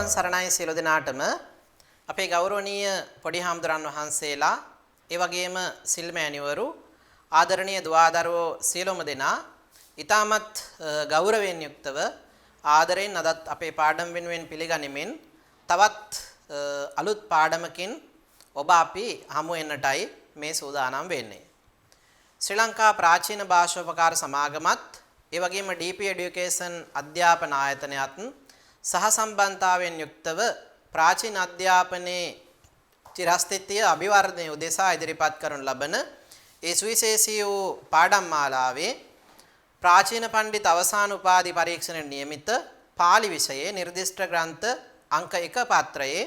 තෙරුවන් සරණයි සියලු දෙනාටම අපේ ගෞරවනීය පොඩි හාමුදුරන් වහන්සේලා ඒ වගේම සිල්මෑණිවරු ආදරණීය දුවදරුවෝ සියලුම දෙනා ඊටමත් ගෞරවයෙන් යුක්තව ආදරෙන් අදත් අපේ පාඩම් වෙනුවෙන් පිළිගනිමින් තවත් අලුත් පාඩමකින් ඔබ අපි හමු වෙන්නටයි මේ සූදානම් වෙන්නේ. ශ්‍රී ලංකා ප්‍රාචීන භාෂෝපකාර සමාගමත් ඒ වගේම DP Education අධ්‍යාපන ආයතනයත් සහ සම්බන්ධතාවයෙන් යුක්තව ප්‍රාචීන අධ්‍යාපනයේ චිරස්ථිතිය අභිවර්ධනය උදෙසා ඉදිරිපත් කරනු ලබන ඒ සුවිශේෂී වූ පාඩම් මාලාවේ ප්‍රාචීන පඬිත් අවසාන උපාධි පරීක්ෂණ නියමිත පාලි විෂයේ නිර්දිෂ්ඨ ග්‍රන්ථ අංක 1 පත්‍රයේ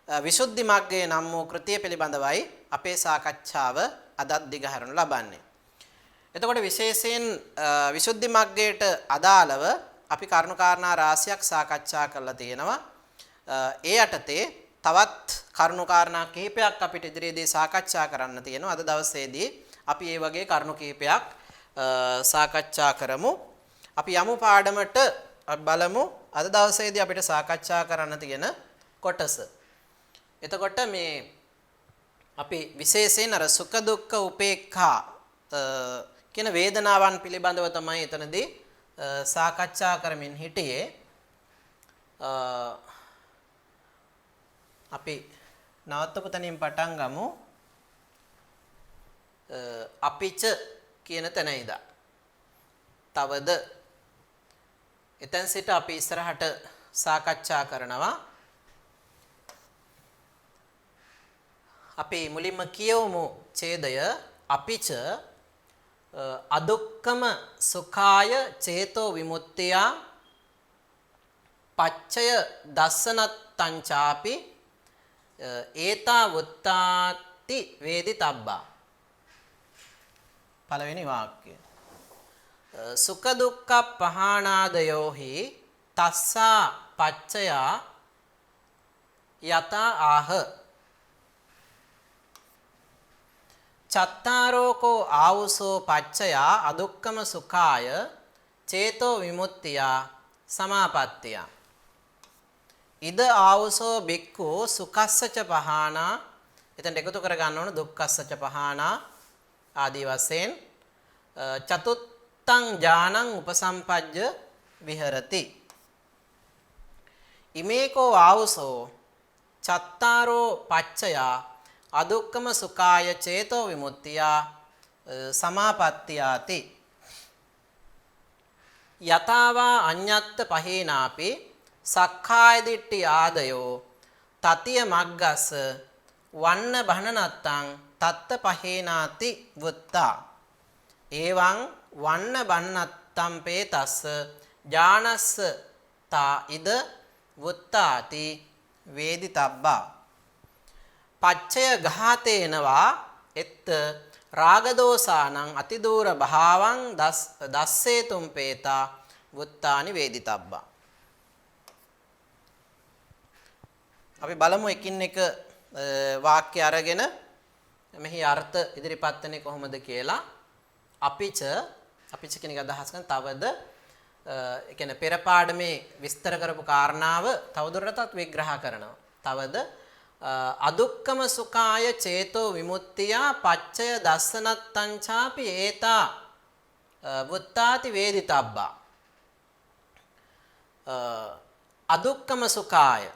විසුද්ධි මග්ගයේ නම් වූ කෘතිය පිළිබඳවයි අපේ සාකච්ඡාව අදත් දිගහරනු ලබන්නේ. එතකොට විශේෂයෙන් විසුද්ධි මග්ගයට අදාළව අපි කරුණු කාරණා රාශියක් සාකච්ඡා කරලා තියෙනවා. ඒ යටතේ තවත් කරුණු කාරණා කිහිපයක් අපිට ඉදිරියේදී සාකච්ඡා කරන්න තියෙනවා. අද දවසේදී අපි මේ වගේ කරුණු කිහිපයක් සාකච්ඡා කරමු. අපි යමු පාඩමට බලමු. අද දවසේදී අපිට සාකච්ඡා කරන්න තියෙන කොටස. එතකොට මේ අපි විශේෂයෙන් අර සුඛ දුක්ඛ උපේක්ඛා කියන වේදනාවන් පිළිබඳව තමයි එතනදී සාකච්ඡා කරමින් හිටියේ. අපි නවත්තපු තැනින් පටන් ගමු. අපිච කියන තැන ඉඳලා තවද එතෙන් සිට අපි ඉස්සරහට සාකච්ඡා කරනවා. අපි මුලින්ම කියවමු ඡේදය අපිච අදුක්කම සුඛාය චේතෝ විමුක්තිය පච්චය දස්සනත්තං චාපි ඒතා වුත්තාති වේදිතබ්බා. පළවෙනි වාක්‍යය සුඛ දුක්ඛ පහානාදයෝහි තස්සා පච්චය යතා ආහ චත්තාරෝකෝ ආවුසෝ පච්චයා අදුක්කම සුඛාය චේතෝ විමුක්තිය සමාපත්තිය ඉද ආවුසෝ බික්ඛු සුඛස්සච පහානා. එතෙන් එකතු කර ගන්න ඕන දුක්ඛස්සච පහානා ආදී වශයෙන් චතුත්තං ඥානං උපසම්පජ්ජ විහෙරති. ඉමේකෝ ආවුසෝ චත්තාරෝ පච්චයා අදුක්කම සුඛාය චේතෝ විමුක්තිය සමාපත්තියාති යතාවා අඤ්ඤත්ත පහේනාපි සක්ඛාය දිට්ඨි ආදයෝ තතිය මග්ගස්ස වන්න බහනනත්තං තත්ත පහේනාති වුත්තා එවං වන්න බන්නත්තම් පේතස්ස ඥානස්ස තා ඉද වුත්තාති වේදිතබ්බා පච්චය ඝාතේනවා එත් රාගදෝසානං අතිදූර භාවං දස්සේතුම් පේතා වුත්තානි වේදිතබ්බා. අපි බලමු එකින් එක වාක්‍ය අරගෙන මෙහි අර්ථ ඉදිරිපත් වෙන්නේ කොහොමද කියලා. අපිච කියන එක අදහස් කරන තවද ඒ කියන්නේ පෙර පාඩමේ විස්තර කරපු කාරණාව තවදුරටත් විග්‍රහ කරනවා. තවද අදුක්කම සුඛාය චේතෝ විමුක්තිය පච්චය දස්සනත්තං චාපි ඒතා වුත්තාති වේදිතබ්බා. අදුක්කම සුඛාය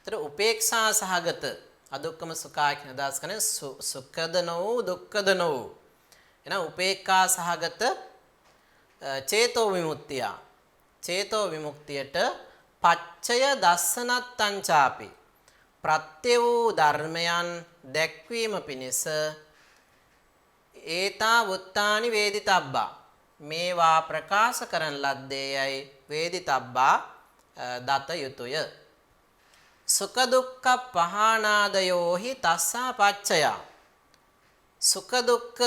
තර උපේක්ෂා සහගත අදුක්කම සුඛාය කියන අදහස් කරන්නේ සුඛද නොවූ දුක්ඛද නොවූ එහෙනම් උපේක්ඛා සහගත චේතෝ විමුක්තිය චේතෝ විමුක්තියට පච්චය දස්සනත්තං චාපි ප්‍රත්‍ය වූ ධර්මයන් දැක්වීම පිණිස ඒතා වුත්තානි වේදිතබ්බා මේවා ප්‍රකාශ කරන ලද්දේයයි වේදිතබ්බා දත යුතුය. සුඛ දුක්ඛ පහානාදයෝහි තස්සා පච්චය සුඛ දුක්ඛ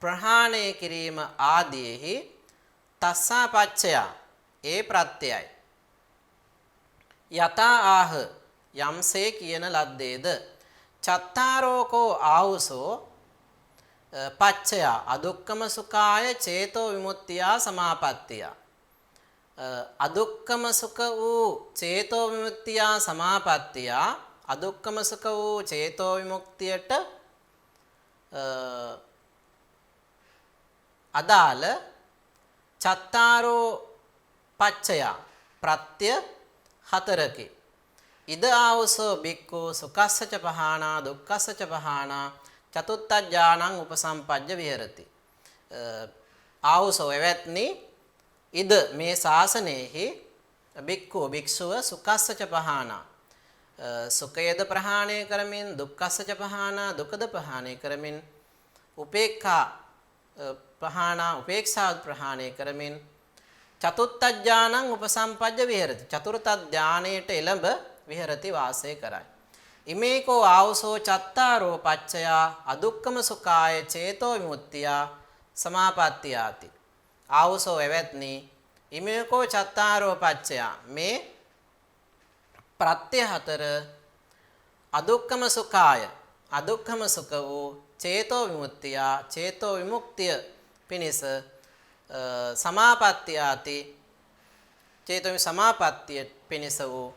ප්‍රහාණය කිරීම ආදීෙහි තස්සා පච්චය ඒ ප්‍රත්‍යයයි යතා ආහ යම්සේ කියන ලද්දේද චත්තාරෝකෝ ආවුසෝ පච්චය අදුක්කම සුඛාය චේතෝ විමුක්තිය සමාපත්තිය අදුක්කම සුඛ වූ චේතෝ විමුක්තිය සමාපත්තිය අදුක්කම සුඛ වූ චේතෝ විමුක්තියට අදාළ චත්තාරෝ පච්චය ප්‍රත්‍ය හතරකි. ඉද ආවසෝ බික්ඛු සුඛස්සච පහානා දුක්ඛස්සච පහානා චතුත්ථඥානං උපසම්පජ්ජ විහෙරති. ආවසෝ එවත්නි ඉද මේ ශාසනයෙහි බික්ඛු භික්ෂුව සුඛස්සච පහානා සුඛයද ප්‍රහාණය කරමින් දුක්ඛස්සච පහානා දුකද ප්‍රහාණය කරමින් උපේක්ඛා පහානා උපේක්ෂා ප්‍රහාණය කරමින් චතුත්ථඥානං උපසම්පජ්ජ විහෙරති. චතුර්ථ ඥානයට එළඹ විහෙරති වාසය කරයි. ඉමේකෝ ආවසෝ චත්තාරෝ පච්චය අදුක්කම සුඛාය චේතෝ විමුක්තිය සමාපත්තියාති. ආවසෝ එවත්නි ඉමේකෝ චත්තාරෝ පච්චය මේ ප්‍රත්‍ය හතර අදුක්කම සුඛාය අදුක්කම සුඛ වූ චේතෝ විමුක්තිය චේතෝ විමුක්තිය පිණිස සමාපත්තියාති චේතෝ සමාපත්තිය පිණිස වූ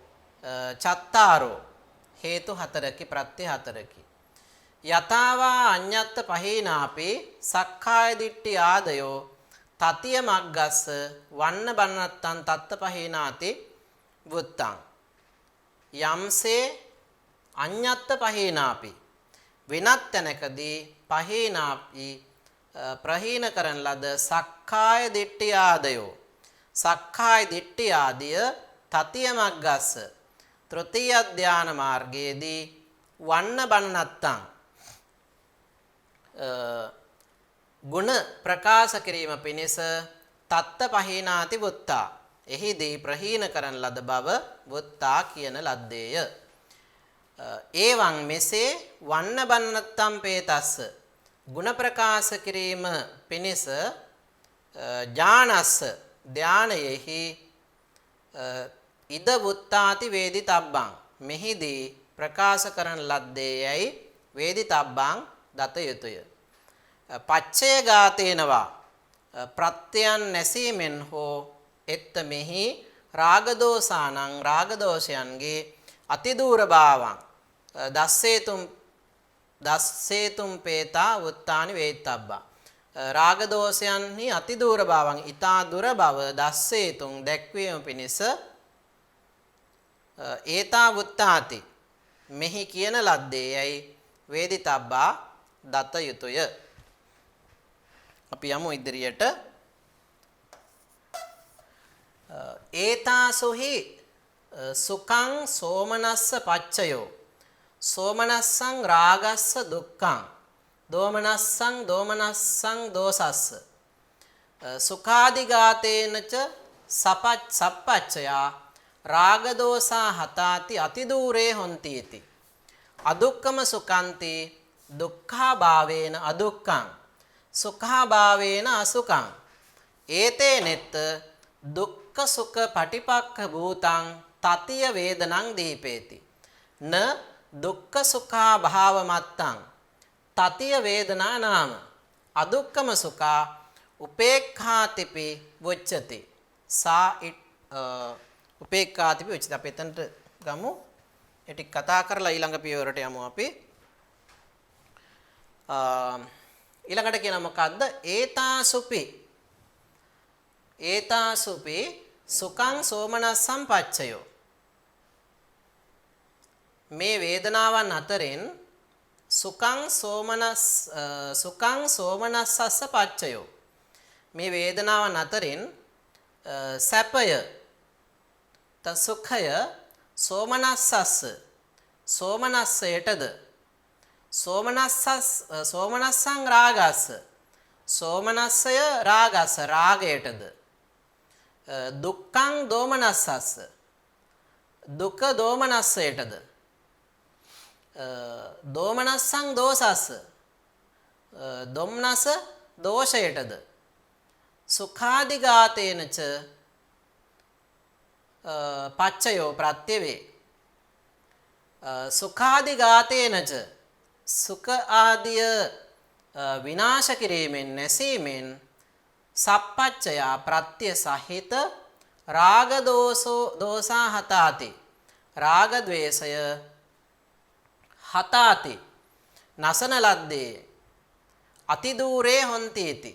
චත්තාරෝ හේතු හතරකි ප්‍රත්‍ය හතරකි. යතාවා අඤ්ඤත්ත පහේනාපි සක්කාය දිට්ඨි ආදයෝ තතිය මග්ගස්ස වන්න බන්නත්තං තත්ත පහේනාති වුත්තං. යම්සේ අඤ්ඤත්ත පහේනාපි වෙනත් තැනකදී පහේනාපි ප්‍රහීන කරන ලද සක්කාය දිට්ඨි ආදයෝ සක්කාය දිට්ඨි ආදිය තතිය මග්ගස්ස තෘතීය ධාන මාර්ගයේදී වන්න බන්නත්තං ගුණ ප්‍රකාශ කිරීම පිණිස තත්ත පහේනාති වුත්තා එහිදී ප්‍රහීන කරන ලද බව වුත්තා කියන ලද්දේය. ඒවං මෙසේ වන්න බන්නත්තම් පේතස්ස ගුණ ප්‍රකාශ කිරීම පිණිස ඥානස්ස ධානයෙහි ඉද වුත්තාති වේදිතබ්බං මෙහිදී ප්‍රකාශ කරන ලද්දේයයි වේදිතබ්බං දත යුතුය. පච්චය ගාතේනවා ප්‍රත්‍යයන් නැසීමෙන් හෝ එත්ත මෙහි රාගදෝසානං රාගදෝෂයන්ගේ අතිදූර භාවං දස්සේතුම් පේතා උත්තානි වේත්තබ්බා. රාගදෝෂයන්හි අතිදූර භාවං ඊතා දුර බව දස්සේතුම් දැක්වීම පිණිස ඒතා වුත්තාති මෙහි කියන ලද්දේයයි වේදිතබ්බා දත යුතුය. අපි යමු ඉදිරියට. ඒතාසුහි සුඛං සෝමනස්ස පච්චයෝ සෝමනස්සං රාගස්ස දුක්ඛං දෝමනස්සං දෝසස්ස සුඛාදිගාතේනච සප්පච්චයා රාගදෝසා හතාති අතිදූරේ හොಂತಿ इति අදුක්කම සුඛන්ති දුක්ඛා භාවේන අදුක්ඛං සුඛා භාවේන අසුඛං ඒතේ නෙත් දුක්ඛ සුඛ පටිපක්ඛ භූතං තතිය වේදනං දීපේති න දුක්ඛ සුඛා භාව මත්තං තතිය වේදනා නාම අදුක්ඛම සුඛා උපේක්ඛාතිපි වොච්චති සා උපේක්ඛාතිපි වොච්චති. අපි එතනට ගමු. ඒ ටික කතා කරලා ඊළඟ පියවරට යමු අපි. ඊළඟට කියන මොකද්ද? ඒතාසුපි සුඛං සෝමනස්සං පච්චයෝ මේ වේදනාවන් අතරින් සුඛං සෝමනස්සස්ස පච්චයෝ මේ වේදනාවන් අතරින් සැපය සුඛය සෝමනස්සයටද සෝමනස්සං රාගස්ස සෝමනස්සය රාගස්ස රාගයටද දුක්ඛං දෝමනස්සස්ස දුක දෝමනස්සයටද දෝමනස්සං දෝසස්ස දොම්නස දෝෂයටද සුඛාදිගාතේනච පච්චයෝ ප්‍රත්‍යවේ සුඛාදිගාතේනච සුඛ ආදිය විනාශ කිරීමෙන් නැසීමෙන් සප්පච්චයා ප්‍රත්‍ය සහිත රාග දෝසා හතාති. රාග ද්වේෂය හතාති නසන ලද්දේ අති දූරේ හොන්තීති.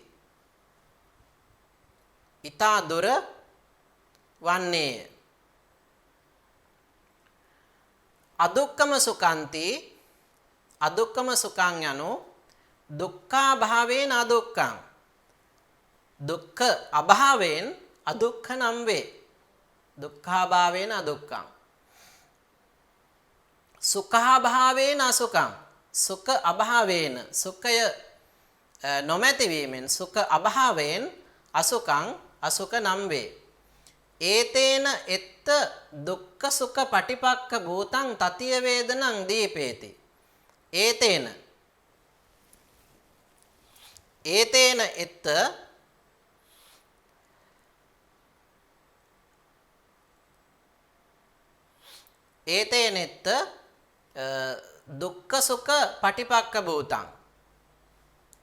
ඊතා දුර වන්නේය. අදුක්කම සුඛන්ති. අදුක්කම සුඛං යනු දුක්ඛා භාවේන අදුක්ඛං. දුක්ඛ අභාවයෙන් අදුක්ඛ නම් වේ. දුක්ඛා භාවේන අදුක්ඛං. සුඛා භාවේන අසුඛං. සුඛ අභාවේන සුඛය නොමැති වීමෙන් සුඛ අභාවයෙන් අසුඛං අසුඛ නම් වේ. ඒතේන එත්ත දුක්ඛ සුඛ පටිපක්ඛ භූතං තතිය වේදනං දීපේති. ඒතේන එත්ත ඒතේන එත්ත දුක්ඛ සුඛ පටිපක්ඛ භූතං.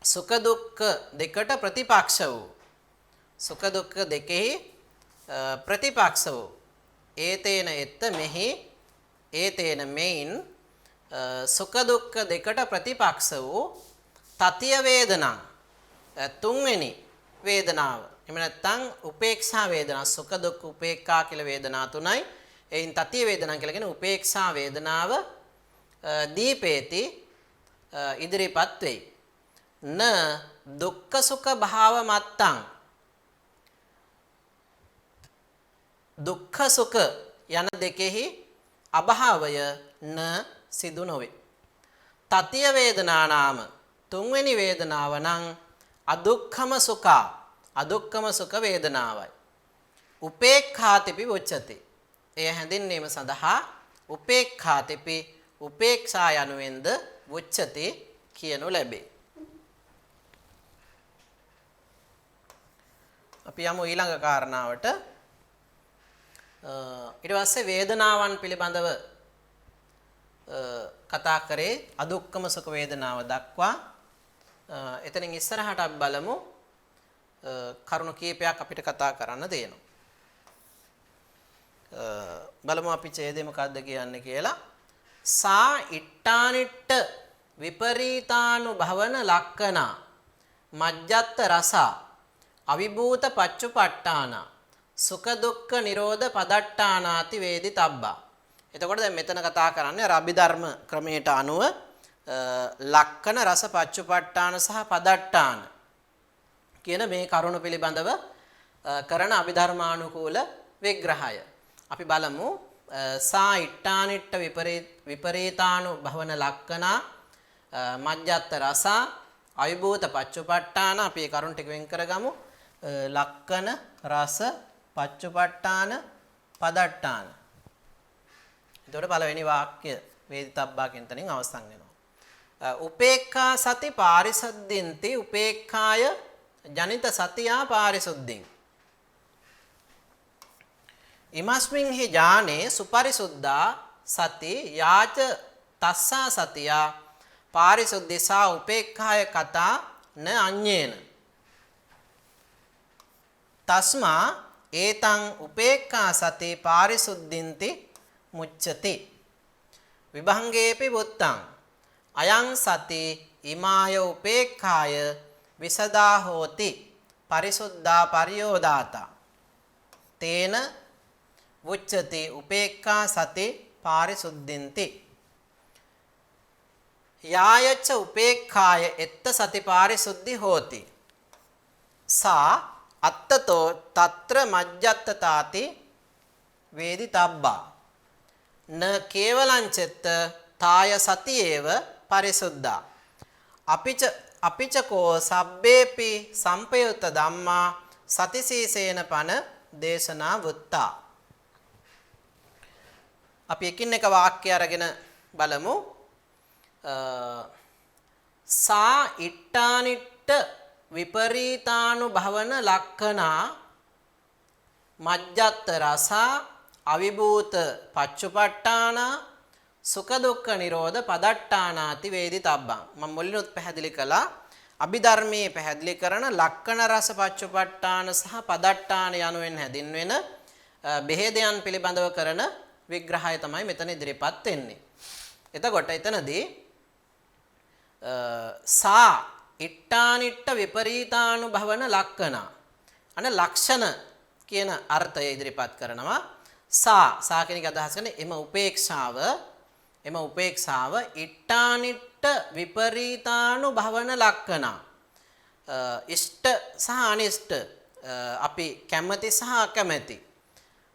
සුඛ දුක්ඛ දෙකට ප්‍රතිපක්ෂ වූ සුඛ දුක්ඛ දෙකෙහි ප්‍රතිපක්ෂ වූ ඒතේන එත්ත මෙහි ඒතේන මෙයින් සුඛ දුක්ඛ දෙකට ප්‍රතිපක්ෂ වූ තතිය වේදනං තුන්වෙනි වේදනාව. එහෙම නැත්නම් උපේක්ෂා වේදනා. සුඛ දුක්ඛ උපේක්ඛා කියලා වේදනා තුනයි. එයින් තතිය වේදනා කියලා කියන උපේක්ෂා වේදනාව දීපේති ඉදිරිපත් වෙයි. න දුක්ඛ සුඛ භාව මත්තං. දුක්ඛ සුඛ යන දෙකෙහි අභාවය න සිදු නොවේ. තතිය වේදනා නාම තුන්වෙනි වේදනාව නම් අදුක්ඛම සුඛා. අදුක්ඛම සුඛ වේදනාවයි. උපේක්ඛාතිපි උච්චති. එය හැඳින්වීම සඳහා උපේක්ඛාතිපි උපේක්ෂා යනුවෙන්ද උච්චති කියනු ලැබේ. අපි යමු ඊළඟ කාරණාවට. ඊට පස්සේ වේදනාවන් පිළිබඳව කතා කරේ අදුක්ඛම සුඛ වේදනාව දක්වා. එතනින් ඉස්සරහට අපි බලමු කරුණු කීපයක් අපිට කතා කරන්න දෙනවා. බලමු අපි ඡේදය මොකද්ද කියන්නේ කියලා. සා ඉට්ඨානිට්ඨ විපරීතානුභවන ලක්කනා මජ්ජත්ත රසා අවිභූත පච්චුපට්ඨාන සුඛ දුක්ඛ නිරෝධ පදට්ඨානාති වේදි තබ්බා. එතකොට දැන් මෙතන කතා කරන්නේ අර අභිධර්ම ක්‍රමයට අනුව ලක්කන රස පච්චුපට්ඨාන සහ පදට්ඨාන කියන මේ කරුණු පිළිබඳව කරන අභිධර්මානුකූල විග්‍රහය. අපි බලමු සා ඉට්ඨානිට්ඨ විපරීතානුභවන ලක්කනා මජ්ජත්ත රසා අවිභූත පච්චුපට්ඨාන. අපි මේ කරුණු ටික වෙන් කරගමු. ලක්කන රස පච්චුපට්ඨාන පදට්ඨාන. එතකොට පළවෙනි වාක්‍ය වේදිතබ්බා කියන තැනින් අවසන් වෙනවා. උපේක්ඛා සති පාරිසද්දින්ති උපේක්ඛාය ජනිත සතියා පාරිසුද්ධින්. ඉමස්මින් හි ඥානේ සුපරිසුද්ධා සති යාච තස්සා සතියා පාරිසුද්ධිසා උපේක්ඛාය කතා න අඤ්ඤේන. තස්මා ඒතං උපේක්ඛා සති පාරිසුද්ධින්ති මුච්ඡති. විභංගේපි බුත්තං අයං සති ඉමාය උපේක්ඛාය විසදා හෝති පරිසුද්ධා පරියෝදාතා. තේන උච්චති උපේක්ඛා සති පාරිසුද්ධින්ති. යායච්ච උපේක්ඛාය එත්ත සති පාරිසුද්ධි හෝති. සා අත්තතෝ తත්‍ර මජ්ජත්තතාති වේදිතබ්බා. න කේවලං චෙත්ත තාය සතියේව පරිසුද්ධා. අපිචකෝ සබ්බේපි සම්පයුත්ත ධම්මා සතිසීසේන පන දේශනා වුත්තා. අපි එකින් එක වාක්‍ය අරගෙන බලමු. සා ඉට්ඨානිට්ඨ විපරීතානුභවන ලක්කනා මජ්ජත්ත රසා අවිභූත පච්චුපට්ඨාන සුඛ දුක්ඛ නිරෝධ පදට්ඨානාති වේදිතබ්බං. මම මුලිනුත් පැහැදිලි කළා අභිධර්මයේ පැහැදිලි කරන ලක්කන රස පච්චුපට්ඨාන සහ පදට්ඨාන යනුවෙන් හැදින්වෙන බෙහෙදයන් පිළිබඳව කරන විග්‍රහය තමයි මෙතන ඉදිරිපත් වෙන්නේ. එතකොට එතනදී සා ඉට්ටානිට්ට විපරීතානුභවන ලක්ෂණ අන ලක්ෂණ කියන අර්ථය ඉදිරිපත් කරනවා. සා කියන එක අදහස් කරන්නේ එම උපේක්ෂාව ඉට්ටානිට්ට විපරීතානුභවන ලක්ෂණ. ඉෂ්ට සහ අනිෂ්ට අපි කැමැති සහ අකමැති.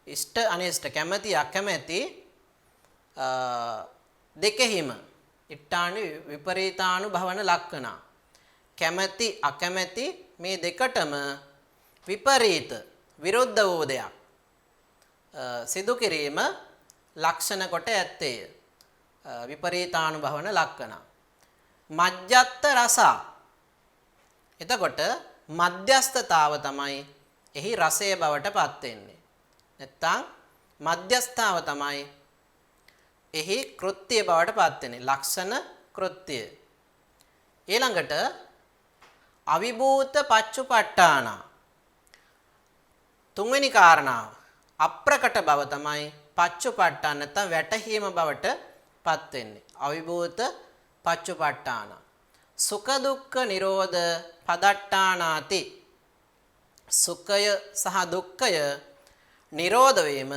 ඉෂ්ට අනිෂ්ට කැමැති අකමැති දෙකෙහිම ඉට්ටානි විපරීතානුභවන ලක්ෂණ. කැමැති අකමැති මේ දෙකටම විපරීත විරුද්ධ වූ දෙයක් සිදු කිරීම ලක්ෂණ කොට ඇත්තේය. විපරීතානුභවන ලක්ෂණ. මජ්ජත් රස. එතකොට මධ්‍යස්ථතාව තමයි එහි රසය බවට පත් වෙන්නේ. නැත්තම් මධ්‍යස්ථාව තමයි එහි කෘත්‍ය බවට පත් වෙන්නේ. ලක්ෂණ කෘත්‍ය. ඊළඟට අවිභූත පච්චුපට්ඨාන. තුන්වෙනි කාරණාව අප්‍රකට බව තමයි පච්චුපට්ඨාන නැත්නම් වැටහීම බවට පත් වෙන්නේ. අවිභූත පච්චුපට්ඨාන. සුඛ දුක්ඛ නිරෝධ පදට්ඨානාති. සුඛය සහ දුක්ඛය නිරෝධ වීම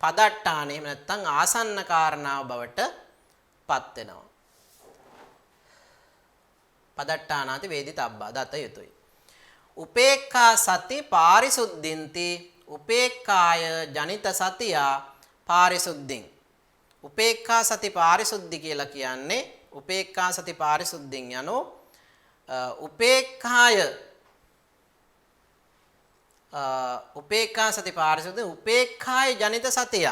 පදට්ඨානෙ නැත්නම් ආසන්න කාරණාව බවට පත් වෙනවා. පදට්ඨානාති වේදිතබ්බා දත යුතුය. උපේක්ඛා සති පාරිසුද්ධින්ති උපේක්ඛාය ජනිත සතියා පාරිසුද්ධින්. උපේක්ඛා සති පාරිසුද්ධි කියලා කියන්නේ උපේක්ඛා සති පාරිසුද්ධින් යනෝ උපේක්ඛා සති පාරිසුද්ධි උපේක්ඛාය ජනිත සතිය.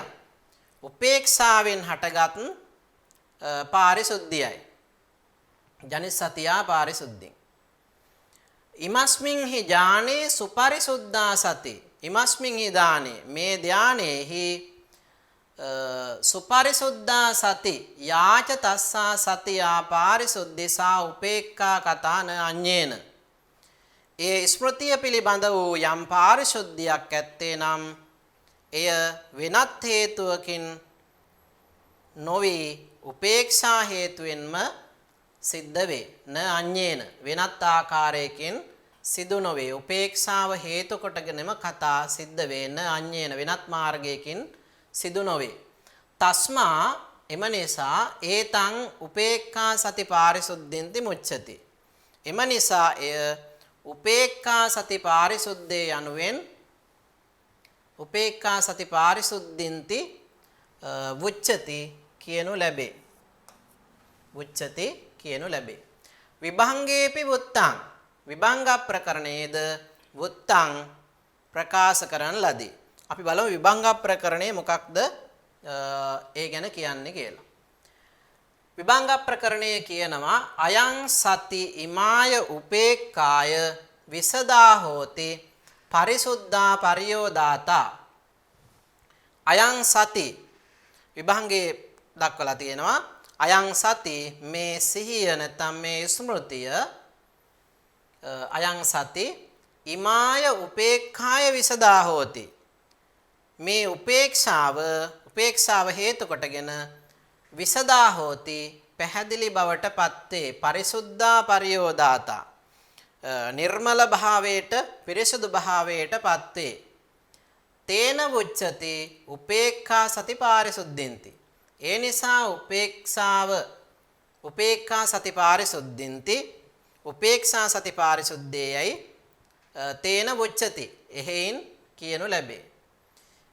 උපේක්ෂාවෙන් හටගත් පාරිසුද්ධියයි. ජනිත සතියා පාරිසුද්ධින්. ඉමස්මින් හි ඥානේ සුපරිසුද්ධා සති. ඉමස්මින් හි දානේ මේ ධානයේහි සුපරිසුද්ධා සති යාච තස්සා සතියා පාරිසුද්ධිසා උපේක්ඛා කතාන අඤ්ඤේන. ඒ ස්මෘතිය පිළිබඳ වූ යම් පාරිශුද්ධියක් ඇත්තේ නම් එය වෙනත් හේතුවකින් නොවේ උපේක්ෂා හේතුවෙන්ම සිද්ධ වේ. න අඤ්ඤේන වෙනත් ආකාරයකින් සිදු නොවේ. උපේක්ෂාව හේතු කොටගෙනම කතා සිද්ධ වේ. න අඤ්ඤේන වෙනත් මාර්ගයකින් සිදු නොවේ. තස්මා එම නිසා ඒතං උපේක්ඛා සති පාරිසුද්ධින්ති මුච්ඡති. එම නිසා එය උපේක්ඛා සති පාරිසුද්ධේ යනුවෙන් උපේක්ඛා සති පාරිසුද්ධින්ති වුච්ඡති කියනු ලැබේ. වුච්ඡති කියනු ලැබේ. විභංගේපි වුත්තං විභංග ප්‍රකරණයේද වුත්තං ප්‍රකාශ කරන ලදී. අපි බලමු විභංග ප්‍රකරණය මොකක්ද ඒ ගැන කියන්නේ කියලා. විභංග ප්‍රකරණය කියනවා අයං සති ඉමාය උපේක්ඛාය විසදා හෝති පරිසුද්ධා පරියෝදාතා. අයං සති විභංගේ දක්වලා තියෙනවා. අයං සති මේ සිහිය නැත්නම් මේ ස්මෘතිය අයං සති ඉමාය උපේක්ඛාය විසදා හෝති. මේ උපේක්ෂාව හේතු කොටගෙන විසදා හෝති පැහැදිලි බවට පත්තේ පරිසුද්ධා පරියෝදාතා නිර්මල භාවයට පිරිසුදු භාවයට පත්තේ. තේන වුච්ඡති උපේක්ඛා සති පාරිසුද්ධින්ති. ඒ නිසා උපේක්ඛා සති පාරිසුද්ධින්ති උපේක්ෂා සති පාරිසුද්ධේයයි තේන වුච්ඡති එහෙයින් කියනු ලැබේ.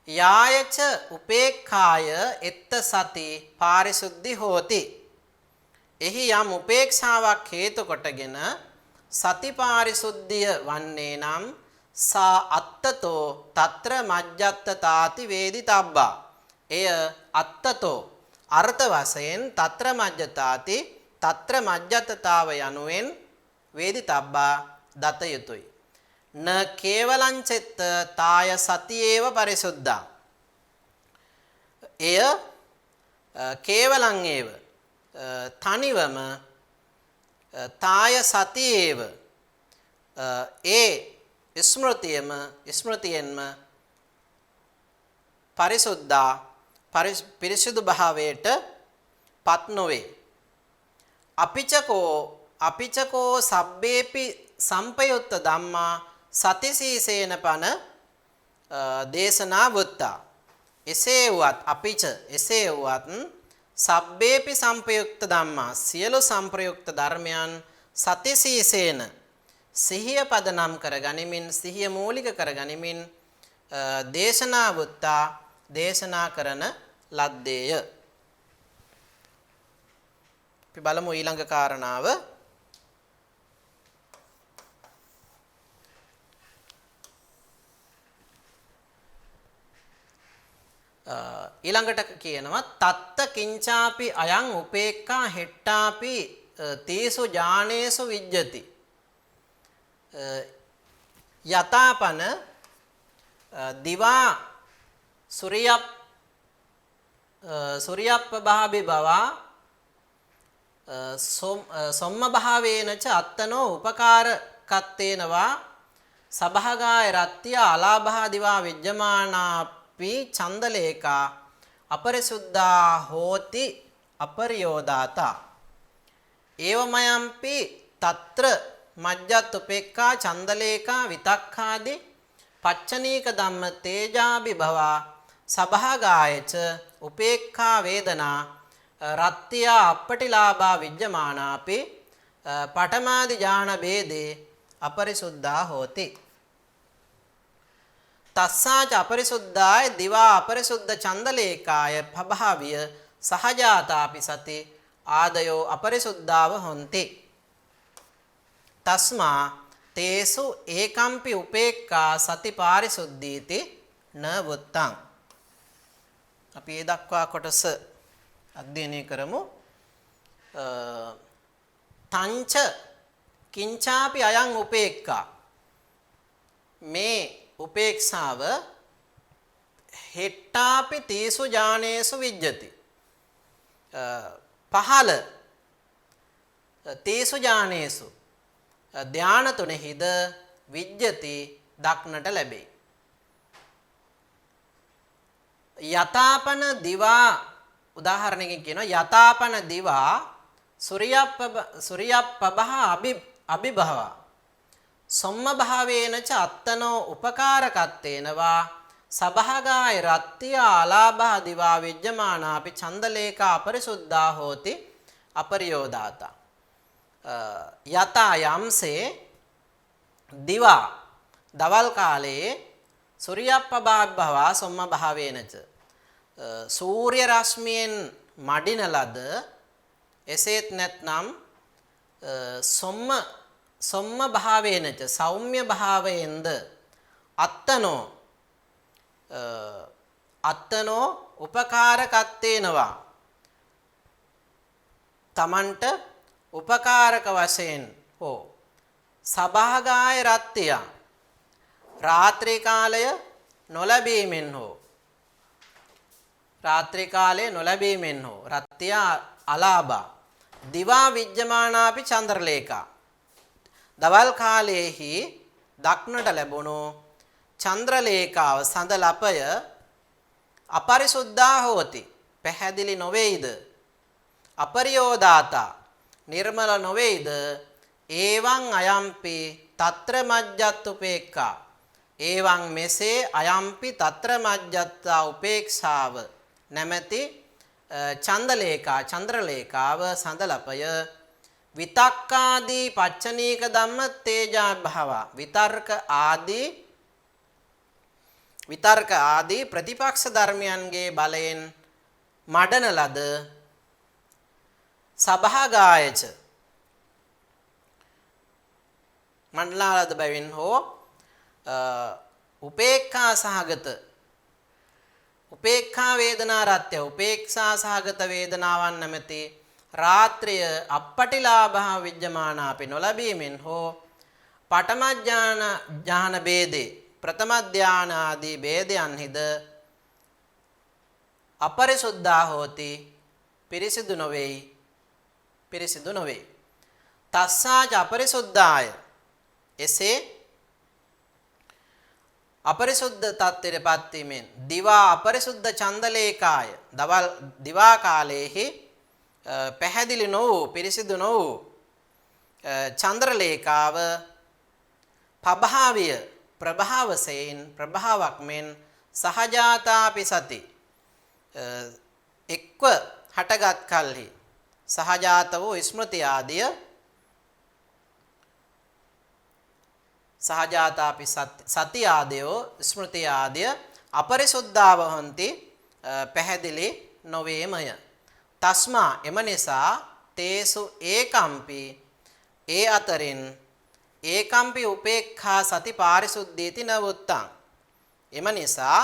යායච උපේක්ඛාය එත්ත සති පාරිසුද්ධි හෝති. එහි යම් උපේක්ෂාවක් හේතු කොටගෙන සති පාරිසුද්ධිය වන්නේ නම් සා අත්තතෝ తත්‍ර මජ්ජත්තතාති වේදිතබ්බා. එය අත්තතෝ අර්ථ වශයෙන් తත්‍ර මජ්ජතාති తත්‍ර මජ්ජත්තතාව යනුවෙන් වේදිතබ්බා දත යුතුය. න කේවලං චිත්ත තාය සතියේව පරිසුද්ධා. එය කේවලං ඒව තනිවම තාය සතියේව ඒ ස්මෘතියෙන්ම පරිසුද්ධා පිරිසිදු භාවයට පත් නොවේ. අපිචකෝ සබ්බේපි සම්පයුත්ත ධම්මා සතිසීසේන පන දේශනා වුත්තා. එසේ වුවත් සබ්බේපි සම්පයුක්ත ධම්මා සියලු සම්ප්‍රයුක්ත ධර්මයන් සතිසීසේන සිහිය පදනම් කර ගනිමින් සිහිය මූලික කර ගනිමින් දේශනා වුත්තා දේශනා කරන ලද්දේය. අපි බලමු ඊළඟ කාරණාව. ඊළඟට කියනවා තත්ත කිංචාපි අයං උපේක්ඛා හෙට්ටාපි තේසු ඥානේසු විජ්ජති. යතාපන දිවා සූර්යප්පභාවි බවා සොම්ම භාවේන ච අත්තනෝ උපකාරකත්තේනවා සභාගාය රත්ත්‍ය අලාභා දිවා විජ්ජමානාපි චන්දලේකා අපරිසුද්ධා හෝති අපරියෝදාතා. ඒවමයම්පි තත්‍ර මජ්ජත් උපේක්ඛා චන්දලේකා විතක්ඛාදි පච්චනීක ධම්ම තේජාභි භවා සභාගායච උපේක්ඛා වේදනා රත්ත්‍ය අපටිලාභා විජ්ජමානාපි පඨමාදි ඥාන ભેදේ අපරිසුද්ධා හෝති. තස්සාච අපරිසුද්ධාය දිවා අපරිසුද්ධ චන්දලේකාය පභාවිය සහජාතාපි සති ආදයෝ අපරිසුද්ධාව හොಂತಿ. තස්මා තේසු ඒකම්පි උපේක්ඛා සති පාරිසුද්ධීති න වුත්තං. අපි ඒ දක්වා කොටස අධ්‍යයනය කරමු. තංච කිංචාපි අයං උපේක්ඛා. මේ උපේක්ෂාව හෙට්ටාපි තීසු ඥානේසු විජ්ජති. පහළ තීසු ඥානේසු ධාන තුනෙහිද විජ්ජති දක්නට ලැබේ. යතාපන දිවා උදාහරණයකින් කියනවා යතාපන දිවා සූර්යප්පභා අභිභව සොම්ම භාවේන ච අත්තනෝ උපකාරකත්තේනවා සභාගාය රත්ත්‍ය ආලාභා දිවා විජ්ජමානාපි චන්දලේකා අපරිසුද්ධා හෝති අපරියෝදාතා. යතා යම්සේ දිවා දවල් කාලයේ සූර්යප්පභා සොම්ම භාවේනච සූර්ය රශ්මියෙන් මඩින ලද එසේත් නැත්නම් සොම්ම භාවේනච සෞම්‍ය භාවයෙන්ද අත්තනෝ උපකාරකත්තේනවා තමන්ට උපකාරක වශයෙන් හෝ සභාගාය රත්ත්‍ය රාත්‍රී කාලය නොලැබීමෙන් හෝ රත්ත්‍ය අලාභා දිවා විජ්ජමානාපි චන්ද්‍රලේකා දවල් කාලයේහි දක්නට ලැබුණු චන්ද්‍රලේකාව සඳලපය අපරිසුද්ධා හෝති පැහැදිලි නොවේයිද අපරියෝදාතා නිර්මල නොවේයිද ඒවං අයම්පි తත්‍ර මජ්ජත් උපේක්ඛා ඒවං මෙසේ අයම්පි తත්‍ර මජ්ජත්තා උපේක්ෂාව නැමැති චන්ද්‍රලේකාව සඳලපය විතක්කාදී පච්චනීක ධම්ම තේජා භව විතර්ක ආදී ප්‍රතිපක්ෂ ධර්මයන්ගේ බලයෙන් මඩන ලද සභාගායච මණ්ඩලා ලද බැවින් හෝ උපේක්ඛා සහගත උපේක්ඛා වේදනා රත්ත්‍ය උපේක්ෂා සහගත වේදනාවන් නැමැති රාත්‍රිය අපටිලාභා විජ්ජමානාපි නොලැබීමෙන් හෝ පඨම ඥාන ભેදේ ප්‍රථම ධාන ආදී ભેදයන්හිද අපරිසුද්ධා හෝති පිරිසිදු නොවේ. තස්සාච අපරිසුද්ධාය එසේ අපරිසුද්ධ තත්ත්වයට පත් වීමෙන් දිවා අපරිසුද්ධ චන්දලේකාය දිවා කාලයේහි පැහැදිලි නො වූ පිරිසිදු නො වූ චන්ද්‍රලේකාව පභාවිය ප්‍රභාවසයෙන් ප්‍රභාවක් මෙන් සහජාතාපි සති එක්ව හටගත් කල්හි සහජාත වූ ස්මෘති ආදිය සහජාතාපි සති ආදයෝ ස්මෘති ආදිය අපරිසුද්ධාව හොಂತಿ පැහැදිලි නොවේමය. තස්මා එම නිසා තේසු ඒකම්පි ඒ අතරින් ඒකම්පි උපේක්ඛා සති පාරිසුද්ධීති නවුත්තං. එම නිසා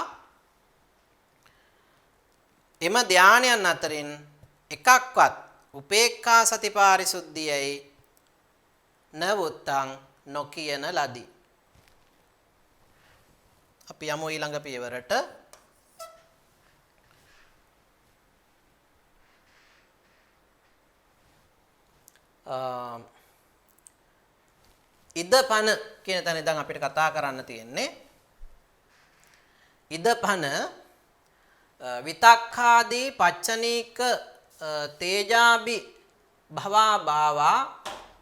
එම ධානයන් අතරින් එකක්වත් උපේක්ඛා සති පාරිසුද්ධියයි නවුත්තං නොකියන ලදී. අපි යමු ඊළඟ පියවරට. ඉදපන කියන තැන ඉඳන් අපිට කතා කරන්න තියෙන්නේ ඉදපන විතක්ඛාදී පච්චනීක තේජාබි භවා භාවා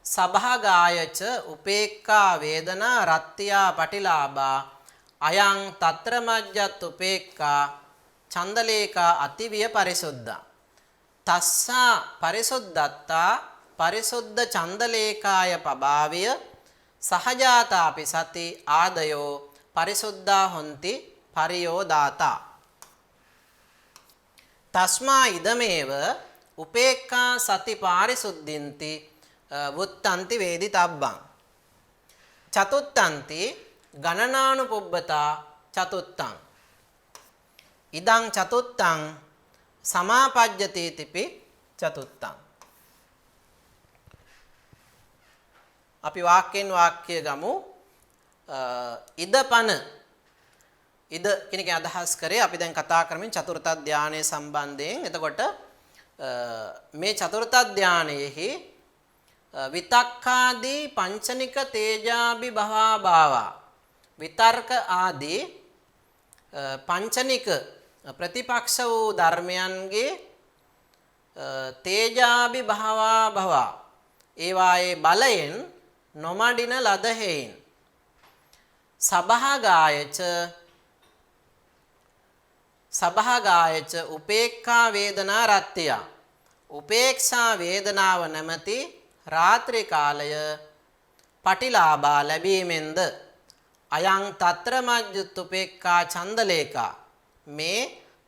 සභාගායච උපේක්ඛා වේදනා රත්ත්‍යා පටිලාභා අයං తත්‍ර මජ්ජත් උපේක්ඛා චන්දලේකා අතිවිය පරිසුද්ධා තස්සා පරිසුද්ධත්තා පරිසුද්ධ චන්දලේකාය පභාවිය සහජාතාපි සති ආදයෝ පරිසුද්ධා හොಂತಿ පරියෝදාතා. තස්මා ඉදමේව උපේක්ඛා සති පාරිසුද්ධින්ති වුත්තන්ති වේදිතබ්බං චතුත්තන්ති ගණනානුපුබ්බතා චතුත්තං ඉදං චතුත්තං සමාපජ්ජති තිපි චතුත්තං. අපි වාක්‍යයෙන් වාක්‍ය ගමු. ඉදපන ඉද කියන එක අදහස් කරේ අපි දැන් කතා කරමින් චතුර්ථ ධානයේ සම්බන්ධයෙන්. එතකොට මේ චතුර්ථ ධානයේහි විතක්ඛාදී පංචනික තේජාබි භවා භාවා විතර්ක ආදී පංචනික ප්‍රතිපක්ෂ වූ ධර්මයන්ගේ තේජාබි භවා භවා ඒවායේ බලයෙන් නොමඩින ලද හේයින් සභාගායච උපේක්ඛා වේදනා රත්ත්‍ය උපේක්ෂා වේදනාව නැමැති රාත්‍රී කාලය පටිලාභා ලැබීමෙන්ද අයං తත්‍ර මජ්ජත් උපේක්ඛා චන්දලේකා මේ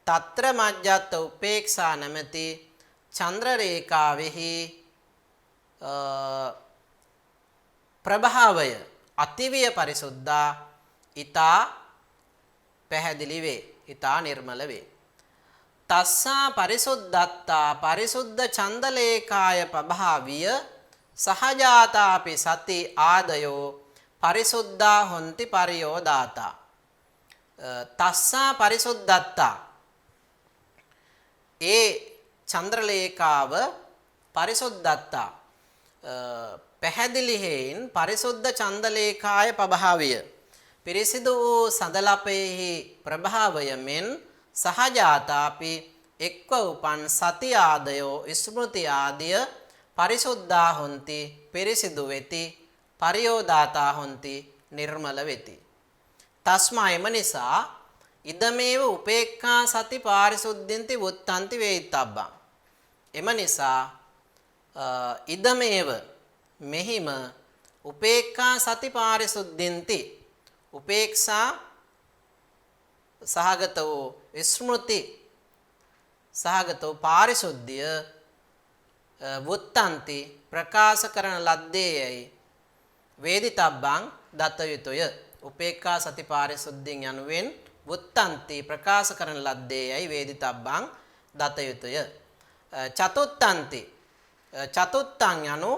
తත්‍ර මජ්ජත් උපේක්ෂා නැමැති චන්ද්‍ර රේඛාවෙහි ප්‍රභාවය අතිවිය පරිසුද්ධා ඊතා පැහැදිලි වේ ඊතා නිර්මල වේ. තස්සා පරිසුද්ධත්තා පරිසුද්ධ චන්දලේකාය පභාවිය සහජාතාපි සති ආදයෝ පරිසුද්ධා හොಂತಿ පරියෝදාතා. තස්සා පරිසුද්ධත්තා ඒ චන්ද්‍රලේකාව පරිසුද්ධත්තා පැහැදිලි හේයින් පරිසුද්ධ චන්දලේකාය පභාවිය පිරිසිදු වූ සඳලපෙහි ප්‍රභාවය මෙන් සහජාතාපි එක්ව උපන් සති ආදයෝ ස්මෘති ආදිය පරිසුද්ධා හොಂತಿ පිරිසිදු වෙති පරියෝදාතා හොಂತಿ නිර්මල වෙති. තස්මා එම නිසා ඉදමේව උපේක්ඛා සති පාරිසුද්ධින්ති වුත්තන්ති වේිතබ්බං. එම නිසා ඉදමේව මෙහිම උපේක්ඛා සති පාරිසුද්ධින්ති උපේක්ෂා සහගත වූ ස්මෘති සහගත වූ පාරිසුද්ධිය වුත්තන්ති ප්‍රකාශ කරන ලද්දේයයි වේදිතබ්බං දත යුතුය. උපේක්ඛා සති පාරිසුද්ධින් යනුවෙන් වුත්තන්ති ප්‍රකාශ කරන ලද්දේයයි වේදිතබ්බං දත යුතුය. චතුත්තන්ති චතුත්තං යනු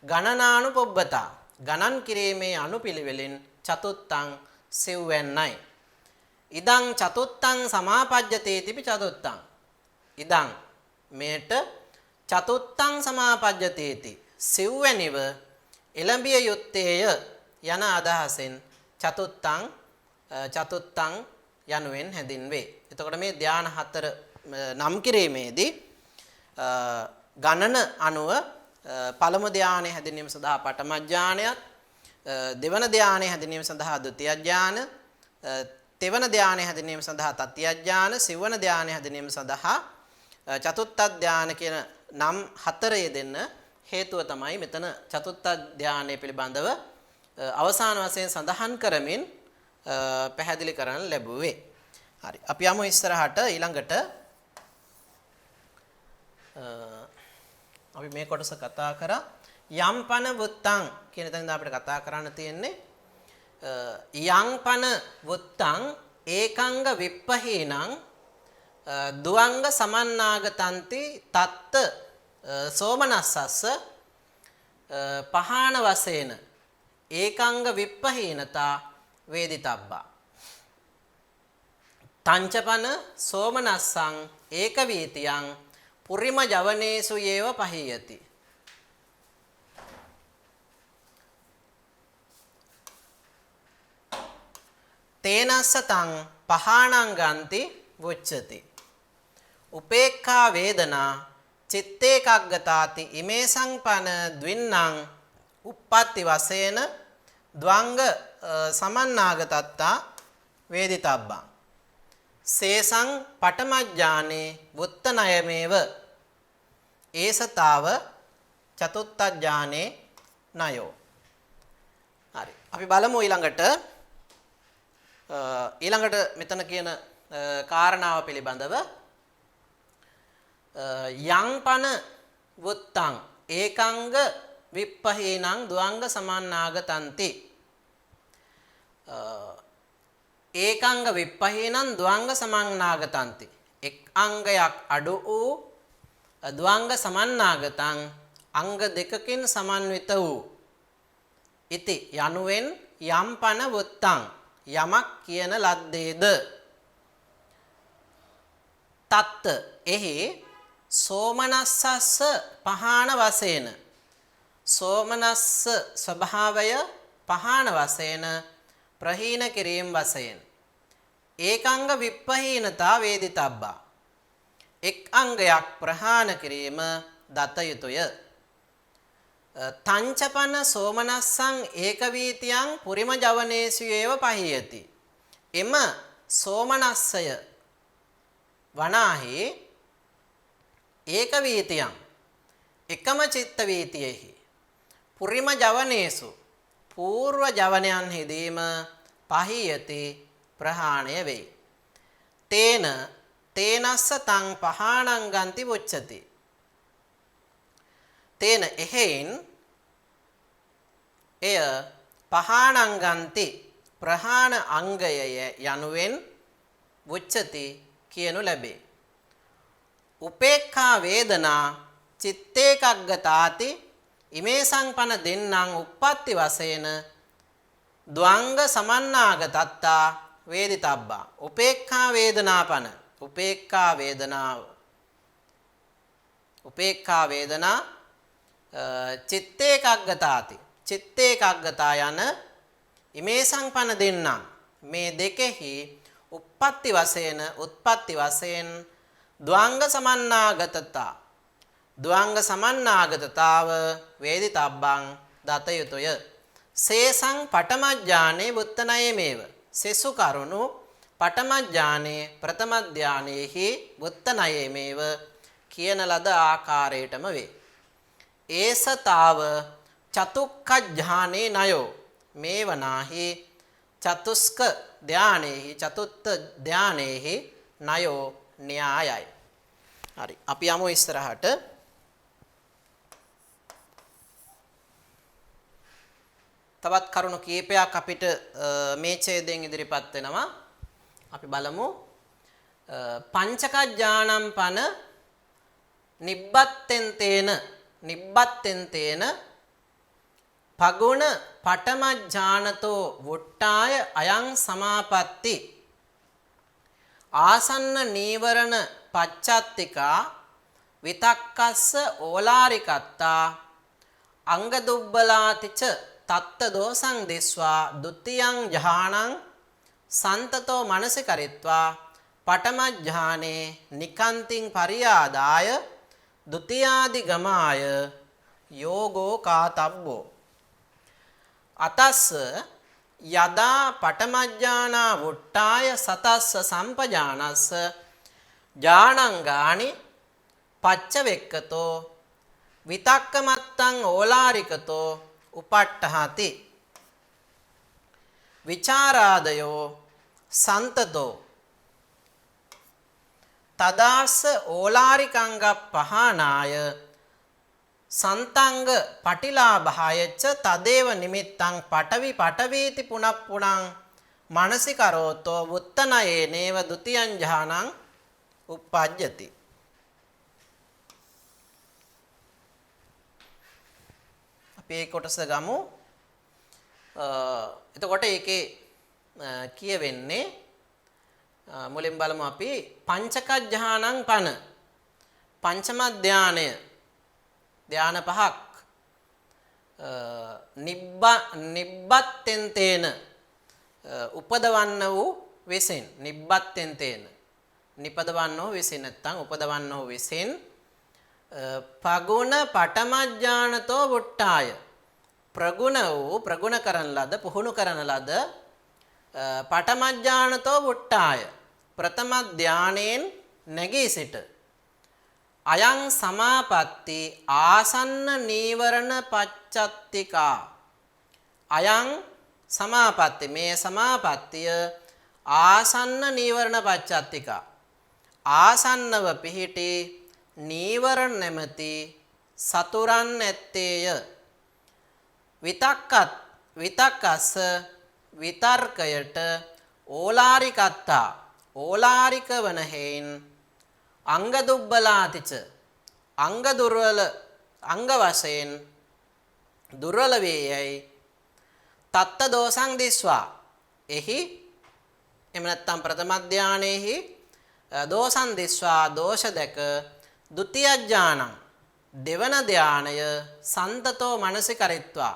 ගණනානුපුබ්බතා ගණන් කිරීමේ අනුපිළිවෙලින් චතුත්තං සිව්වැන්නයි. ඉදං චතුත්තං සමාපජ්ජතේ තිපි චතුත්තං ඉදං මේට චතුත්තං සමාපජ්ජතේති සිව්වැනිව එළඹිය යුත්තේය යන අදහසෙන් චතුත්තං චතුත්තං යනුවෙන් හැඳින්වේ. එතකොට මේ ධ්‍යාන හතර නම් කිරීමේදී ගණන අනුව පළමු ධ්‍යානය හැඳින්වීම සඳහා පඨම ධ්‍යානයත්, දෙවන ධ්‍යානය හැඳින්වීම සඳහා ဒုတိ ධ්‍යාන, තෙවන ධ්‍යානය හැඳින්වීම සඳහා තතිය ධ්‍යාන, සිවන ධ්‍යානය හැඳින්වීම සඳහා චතුත්ථ ධ්‍යාන කියන නම් හතරේ දෙන්න හේතුව තමයි මෙතන චතුත්ථ ධ්‍යානය පිළිබඳව අවසාන වශයෙන් සඳහන් කරමින් පැහැදිලි කරන්න ලැබුවේ. හරි. අපි යමු ඉස්සරහට ඊළඟට අපි මේ කොටස කතා කරා යම්පන වුත්තං කියන තැනින් අපිට කතා කරන්න තියෙන්නේ යම්පන වුත්තං ඒකංග විප්පහීනං දුවංග සමන්නාගතන්ති තත්ත සෝමනස්සස්ස පහාන වශයෙන් ඒකංග විප්පහීනතා වේදිතබ්බා තංචපන සෝමනස්සං ඒකවීතියං පුරිම ජවනේසු යේව පහීයති. තේනස්ස තං පහාණං ගන්ති වුච්චති. උපේක්ඛා වේදනා චිත්තේකග්ගතාති ඉමේ සංපන ද්වින්නං uppatti වශයෙන් ද්වංග සමන්නාගතත්තා වේදිතබ්බං. සේසං පඨමඥානේ වුත්තනයමේව ඒසතාව චතුත්ථඥානේ නයෝ. හරි. අපි බලමු ඊළඟට මෙතන කියන කාරණාව පිළිබඳව යංපන වුත්තං ඒකංග විප්පහීනං ද්වංග සමන්නාගතන්ති. ඒකංග විප්පහීනං ද්වංග සමන්නාගතන්ති. එක් අංගයක් අඩු වූ ද්වංග සමන්නාගතං අංග දෙකකින් සමන්විත වූ ඉති යනුවෙන් යම්පන වුත්තං යමක් කියන ලද්දේද තත්ත එහි සෝමනස්සස්ස පහාන වශයෙන් සෝමනස්ස ස්වභාවය පහාන වශයෙන් ප්‍රහීන කිරීම වශයෙන් ඒකංග විප්පහීනතා වේදිතබ්බා එක් අංගයක් ප්‍රහාණ කිරීම දත යුතුය. තංචපන සෝමනස්සං ඒකවීතියං පුරිම ජවනේසු ඒව පහීයති. එම සෝමනස්සය වනාහි ඒකවීතියං එකම චිත්ත වීතියෙහි පුරිම ජවනේසු పూర్ව ජවනයන් හිදීම පහීයති ප්‍රහාණය වේ. තේනස්ස තං පහාණං ගන්ති වුච්චති. තේන එහෙයින් එය පහාණං ගන්ති ප්‍රහාණ අංගය යනුවෙන් වුච්චති කියනු ලැබේ. උපේක්ඛා වේදනා චිත්තේකග්ගතාති ඉමේ සංපන දෙන්නං uppatti වශයෙන් ද්වංග සමන්නාගතත්තා වේදිතබ්බා. උපේක්ඛා වේදනාපන උපේක්ඛා වේදනා චිත්තේකග්ගතාති චිත්තේකග්ගතා යන ඉමේ සංපන දෙන්නං මේ දෙකෙහි උත්පත්ති වශයෙන් ද්වංග සමන්නාගතතා ද්වංග සමන්නාගතතාව වේදිතබ්බං දත යුතුය. සේසං පඨමඥානේ වුත්තනයමේව සෙසු කරුණු පඨමඥානේ ප්‍රථම ඥානේහි වුත්තනයමේව කියන ලද ආකාරයටම වේ. ඒසතාව චතුක්ඛඥානේ නයෝ මේ වනාහි චතුස්ක ධානේහි චතුත්ථ ධානේහි නයෝ න්‍යායයි. හරි. අපි යමු ඉස්සරහට. තවත් කරුණු කීපයක් අපිට මේ ඡේදයෙන් ඉදිරිපත් වෙනවා. අපි බලමු පංචක ඥානම් පන නිබ්බත්තෙන් තේන පගුණ පඨම ඥානතෝ වුට්ටාය අයං සමාපatti ආසන්න නීවරණ පච්චත්තිකා විතක්කස්ස ඕලාරිකත්තා අංග දුබ්බලාතිච තත්ත දෝසං දිස්වා ဒ ුතියං ඥානං සන්තතෝ මනසිකරිත්වා පඨම ඥානේ නිකාන්තිං පරියාදාය ဒုတိ යාදි ගමාය යෝගෝ කාතබ්බෝ අතස්ස යදා පඨම ඥානා වුට්ටාය සතස්ස සම්පජානස්ස ඥානංගානි පච්චවෙක්කතෝ විතක්කමත්තං ඕලාරිකතෝ උපට්ඨහති විචාරාදයෝ සන්තතෝ තදාස්ස ඕලාරිකංග පහනාය සන්තංග පටිලාභායච්ච තදේව නිමිත්තං පඨවි පඨවීති පුනප්පුණං මනසිකරෝතෝ වුත්තනයේ නේව ဒ ුතියං ඥානං උප්පජ්ජති. අපි ඒ කොටස ගමු. එතකොට ඒකේ කියවෙන්නේ මුලින් බලමු අපි පංචක ඥානං පන පංචම ධානය ධාන පහක් නිබ්බත්තෙන්තේන උපදවන්න වූ විසින් නිබ්බත්තෙන්තේන නිපදවන්න වූ විසින් නැත්නම් උපදවන්න වූ විසින් පගුණ පඨම ඥානතෝ වුට්ටාය ප්‍රගුණ වූ ප්‍රගුණ කරන ලද පුහුණු කරන ලද පඨම ඥානතෝ වුට්ටාය ප්‍රථම ධානයෙන් නැගී සිට අයං සමාපatti ආසන්න නීවරණ පච්චත්තිකා අයං සමාපatti මේ සමාපත්තිය ආසන්න නීවරණ පච්චත්තිකා ආසන්නව පිහිටි නීවරණ නැමැති සතුරන් ඇත්තේය විතක්කස්ස විතර්කයට ඕලාරිකත්තා ඕලාරික වන හේයින් අංග දුබ්බලාතිච අංග දුර්වල අංග වශයෙන් දුර්වල වේයයි තත්ත දෝසං දිස්වා එහි එම නැත්තම් ප්‍රථම ධානයේහි දෝසං දිස්වා දෝෂ දැක ဒ ුතිය ඥානං දෙවන ධානය සන්තතෝ මනසිකරිත්වා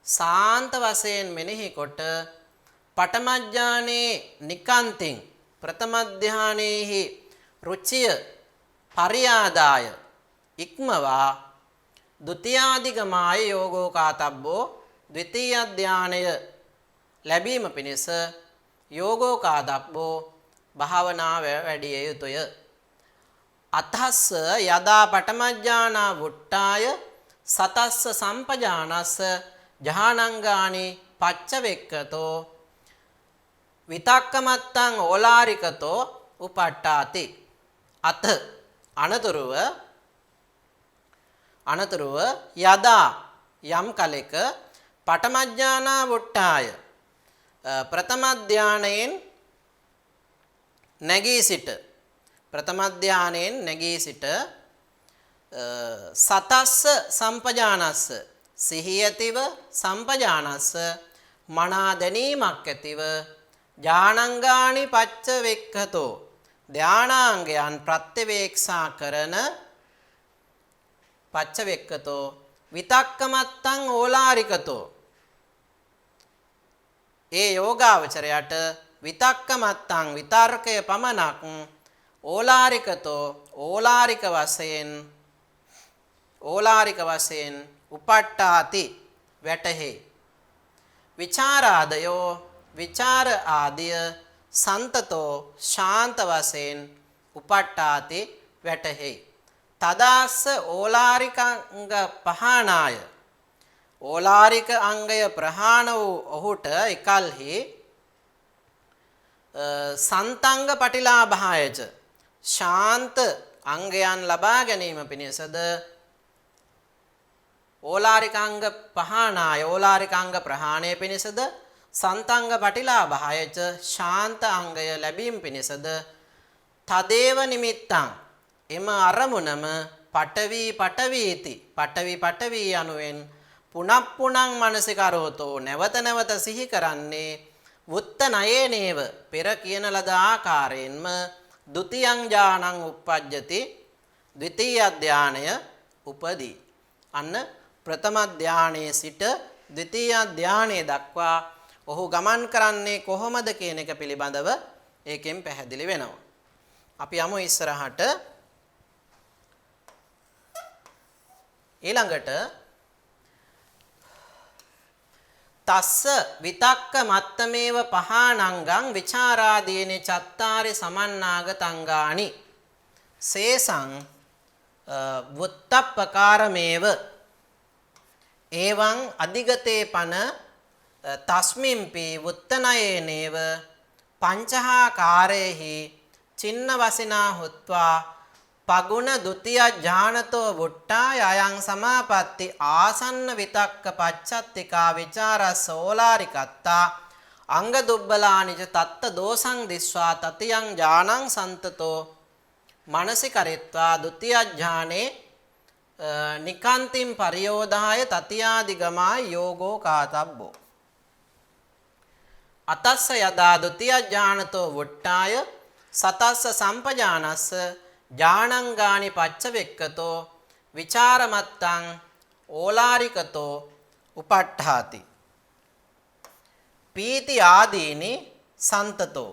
සාන්ත වශයෙන් මෙනෙහි කොට පඨම ඥානේ නිකාන්තින් ප්‍රථම ධානයේහි රුචිය පරියාදාය ඉක්මවා ဒ ුතියාදිගමාය යෝගෝ කාතබ්බෝ ද්විතීය ධානය ලැබීම පිණිස යෝගෝ කාතබ්බෝ භාවනාව වැඩිය යුතුය. අතස්ස යදා පඨම ඥානා වුට්ටාය සතස්ස සම්පජානස්ස ඥානංගානි පච්චවෙක්කතෝ විතක්කමත්තං ඕලාරිකතෝ උපට්ඨාති අත අනතුරුව යදා යම් කලෙක පඨම ඥානා වුට්ටාය ප්‍රථම ධානයෙන් නැගී සිට ප්‍රථම ධානයෙන් නැගී සිට සතස්ස සම්පජානස්ස සිහියතිව සම්පජානස්ස මනා දැනීමක් ඇතිව ඥානංගානි පච්චවෙක්ඛතෝ ධානාංගයන් ප්‍රත්‍යවේක්ෂා කරන පච්චවෙක්ඛතෝ විතක්කමත්තං ඕලාරිකතෝ ඒ යෝගාවචරයට විතක්කමත්තං විතර්කය පමණක් ඕලාරිකතෝ ඕලාරික වශයෙන් උපට්ඨාති වැටහි විචාරාදයෝ විචාර ආදිය සන්තතෝ ශාන්ත වශයෙන් උපට්ඨාති වැටහි තදාස්ස ඕලාරිකංග පහනාය ඕලාරික අංගය ප්‍රහාණ වූ ඔහුට එකල්හි සන්තංග පටිලාභායච ශාන්ත අංගයන් ලබා ගැනීම පිණිසද ඕලාරිකාංග පහනාය ඕලාරිකාංග ප්‍රහාණය පිණිසද සන්තංග පටිලාභායච ශාන්ත අංගය ලැබීම පිණිසද තදේව නිමිත්තං එම අරමුණම පඨවි යනුවෙන් පුනප්පුනං මනසිකරෝතෝ නැවත නැවත සිහි කරන්නේ වුත්ත නයේනේව පෙර කියන ලද ආකාරයෙන්ම ဒ ුතියං ඥානං උප්පජ්ජති ද්විතීය ධානය උපදී. අන්න ප්‍රථම ධානයේ සිට ද්විතීය ධානයේ දක්වා ඔහු ගමන් කරන්නේ කොහොමද කියන එක පිළිබඳව ඒකෙන් පැහැදිලි වෙනවා. අපි යමු ඉස්සරහට. ඊළඟට තස්ස විතක්ක මත්තමේව පහානංගං විචාරාදීනි චත්තාරි සමන්නාගතංගානි සේසං වුත්තප්පකාරමේව එවං අධිගතේ පන තස්මින්පි වුත්තනයේනේව පංචහා කාරේහි චින්න වසිනා හුත්වා පගුණ ဒ ුතිය ඥානතෝ වුට්ටාය අයං සමාපatti ආසන්න විතක්ක පච්චත්තිකා විචාරස්ස ඕලාරිකත්තා අංග දුබ්බලානිච තත්ත දෝසං දිස්වා තතියං ඥානං සන්තතෝ මනසිකරිත්වා ဒ ුතිය ඥානේ නිකාන්තිම් පරියෝදාය තතියාදිගමා යෝගෝ කාතබ්බෝ අතස්ස යදා ဒ ුතිය ඥානතෝ වුට්ටාය සතස්ස සම්පජානස්ස ඥානංගානි පච්චවෙක්කතෝ විචාරමත්තං ඕලාරිකතෝ උපට්ඨාති පීති ආදීනි සන්තතෝ.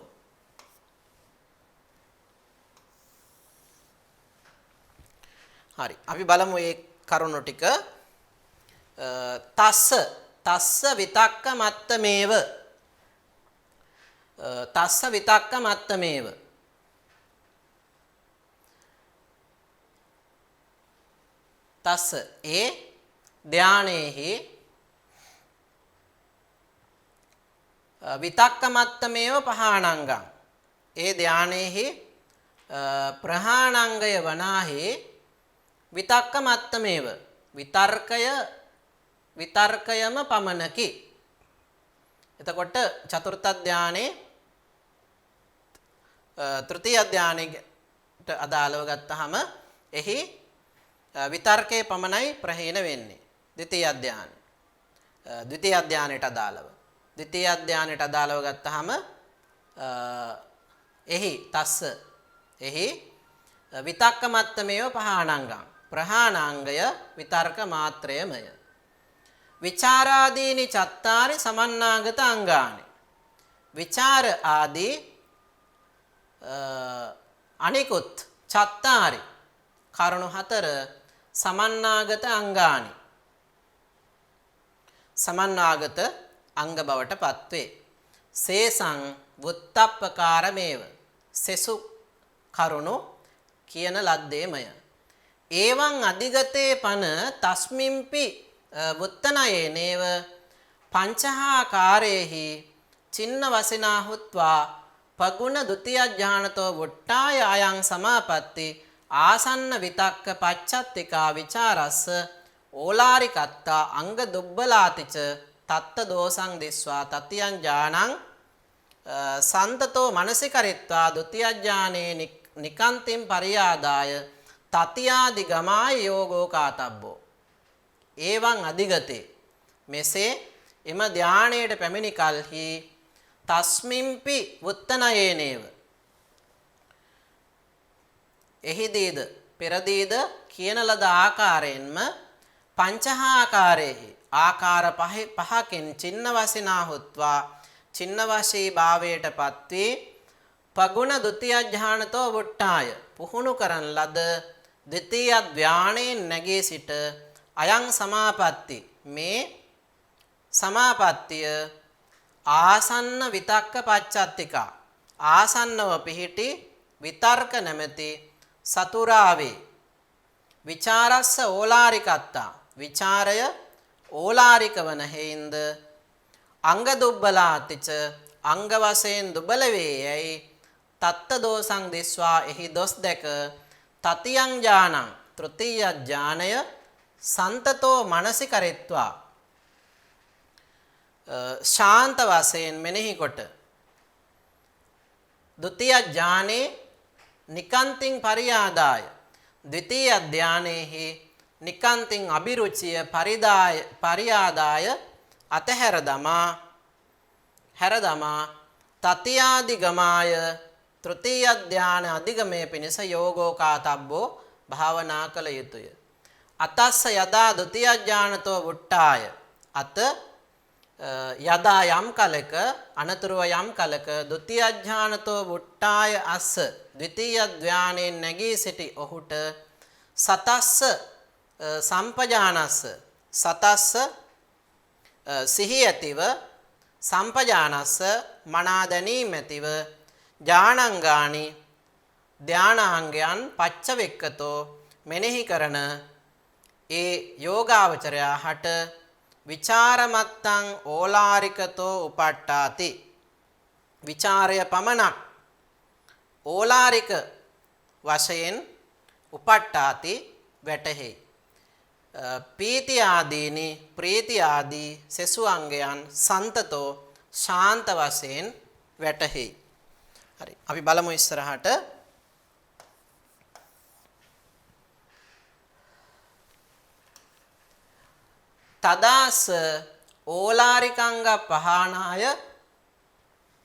හරි, අපි බලමු මේ කරුණු ටික. තස්ස විතක්ක මත්තමේව තස්ස විතක්ක මත්තමේව තස්ස ඒ ධානයේහි විතක්ක මත්තමේව පහානංගං ඒ ධානයේහි ප්‍රහාණංගය වනාහි විතක්ක මත්තමේව විතර්කයම පමණකි. එතකොට චතුර්ථ ධානයේ තෘතීය ධානයට අදාළව ගත්තහම එහි විතර්කයේ පමණයි ප්‍රහීන වෙන්නේ. ද්විතීය ධානයට අදාළව. ද්විතීය ධානයට අදාළව ගත්තහම එහි විතක්ක මත්තමේව පහානංගං ප්‍රහාණාංගය විතර්ක මාත්‍රයමය. විචාරාදීනි චත්තාරි සමන්නාගත අංගානි විචාර ආදී අනිකුත් චත්තාරි කරුණු 4 සමන්නාගත අංගානි සමන්නාගත අංග බවට පත්වේ. සේසං වුත්තප්පකාරමේව සෙසු කරුණු කියන ලද්දේමය. එවං අධිගතේ පන තස්මින්පි වුත්තනයේනේව පංචහා කාරේහි චින්න වසිනා හුත්වා පගුණ ဒ ුතිය ඥානතෝ වුට්ටාය අයං සමාපatti ආසන්න විතක්ක පච්චත්තිකා විචාරස්ස ඕලාරිකත්තා අංග දුබ්බලාතිච තත්ත දෝසං දිස්වා තතියං ඥානං සන්තතෝ මනසිකරිත්වා ဒ ුතිය ඥානේ නිකාන්තිම් පරියාදාය තතියාදිගමාය යෝගෝ කාතබ්බෝ. එවං අධිගතේ මෙසේ එම ධානයට පැමිණි කල්හි තස්මින්පි වුත්තනයේනේව එහිදීද පෙරදීද කියන ලද ආකාරයෙන්ම පංචහාකාරයෙහි ආකාර පහකින් චින්න වසිනා හුත්වා චින්න වශී භාවයට පත්වී පගුණ ဒ ුතිය ඥානතෝ වුට්ටාය පුහුණු කරන ලද ද්විතීය ධානයෙන් නැගී සිට අයං සමාපatti මේ සමාපත්තිය ආසන්න විතක්ක පච්චත්තිකා ආසන්නව පිහිටි විතර්ක නැමැති සතුරාවේ විචාරස්ස ඕලාරිකත්තා විචාරය ඕලාරික වන හේින්ද අංග දුබ්බලාතිච අංග වශයෙන් දුබල වේයයි තත්ත දෝසං දිස්වා එහි දොස් දැක තතියං ඥානං තෘතීය ඥානය සන්තතෝ මනසිකරිත්වා ශාන්ත වශයෙන් මෙනෙහි කොට ဒ ුතිය ඥානේ නිකාන්තිං පරියාදාය ද්විතීය ධානයේහි නිකාන්තිං අභිරුචිය පරියාදාය අතහැර දමා තතියාදිගමාය තෘතීය ධාන අධිගමයේ පිණිස යෝගෝ කාතබ්බෝ භාවනා කළ යුතුය. අතස්ස යදා ဒ ුතිය ඥානතෝ වුට්ටාය අත යදා යම් කලක අනතුරුව යම් කලක ဒုတိယ ඥානතෝ වුට්ටාය අස්ස ද්විතීය ධානයෙන් නැගී සිටි ඔහුට සතස්ස සම්පජානස්ස සතස්ස සිහි ඇතිව සම්පජානස්ස මනා දැනීම ඇතිව ඥානංගානි ධානාංගයන් පච්චවෙක්කතෝ මෙනෙහි කරන ඒ යෝගාවචරයා හට විචාරමත්තං ඕලාරිකතෝ උපට්ඨාති විචාරය පමණක් ඕලාරික වශයෙන් උපට්ඨාති වැටහෙයි පීති ආදීනි ප්‍රීති ආදී සෙසු අංගයන් සන්තතෝ ශාන්ත වශයෙන් වැටහෙයි. හරි අපි බලමු ඉස්සරහට තදාස ඕලාරිකංග පහනාය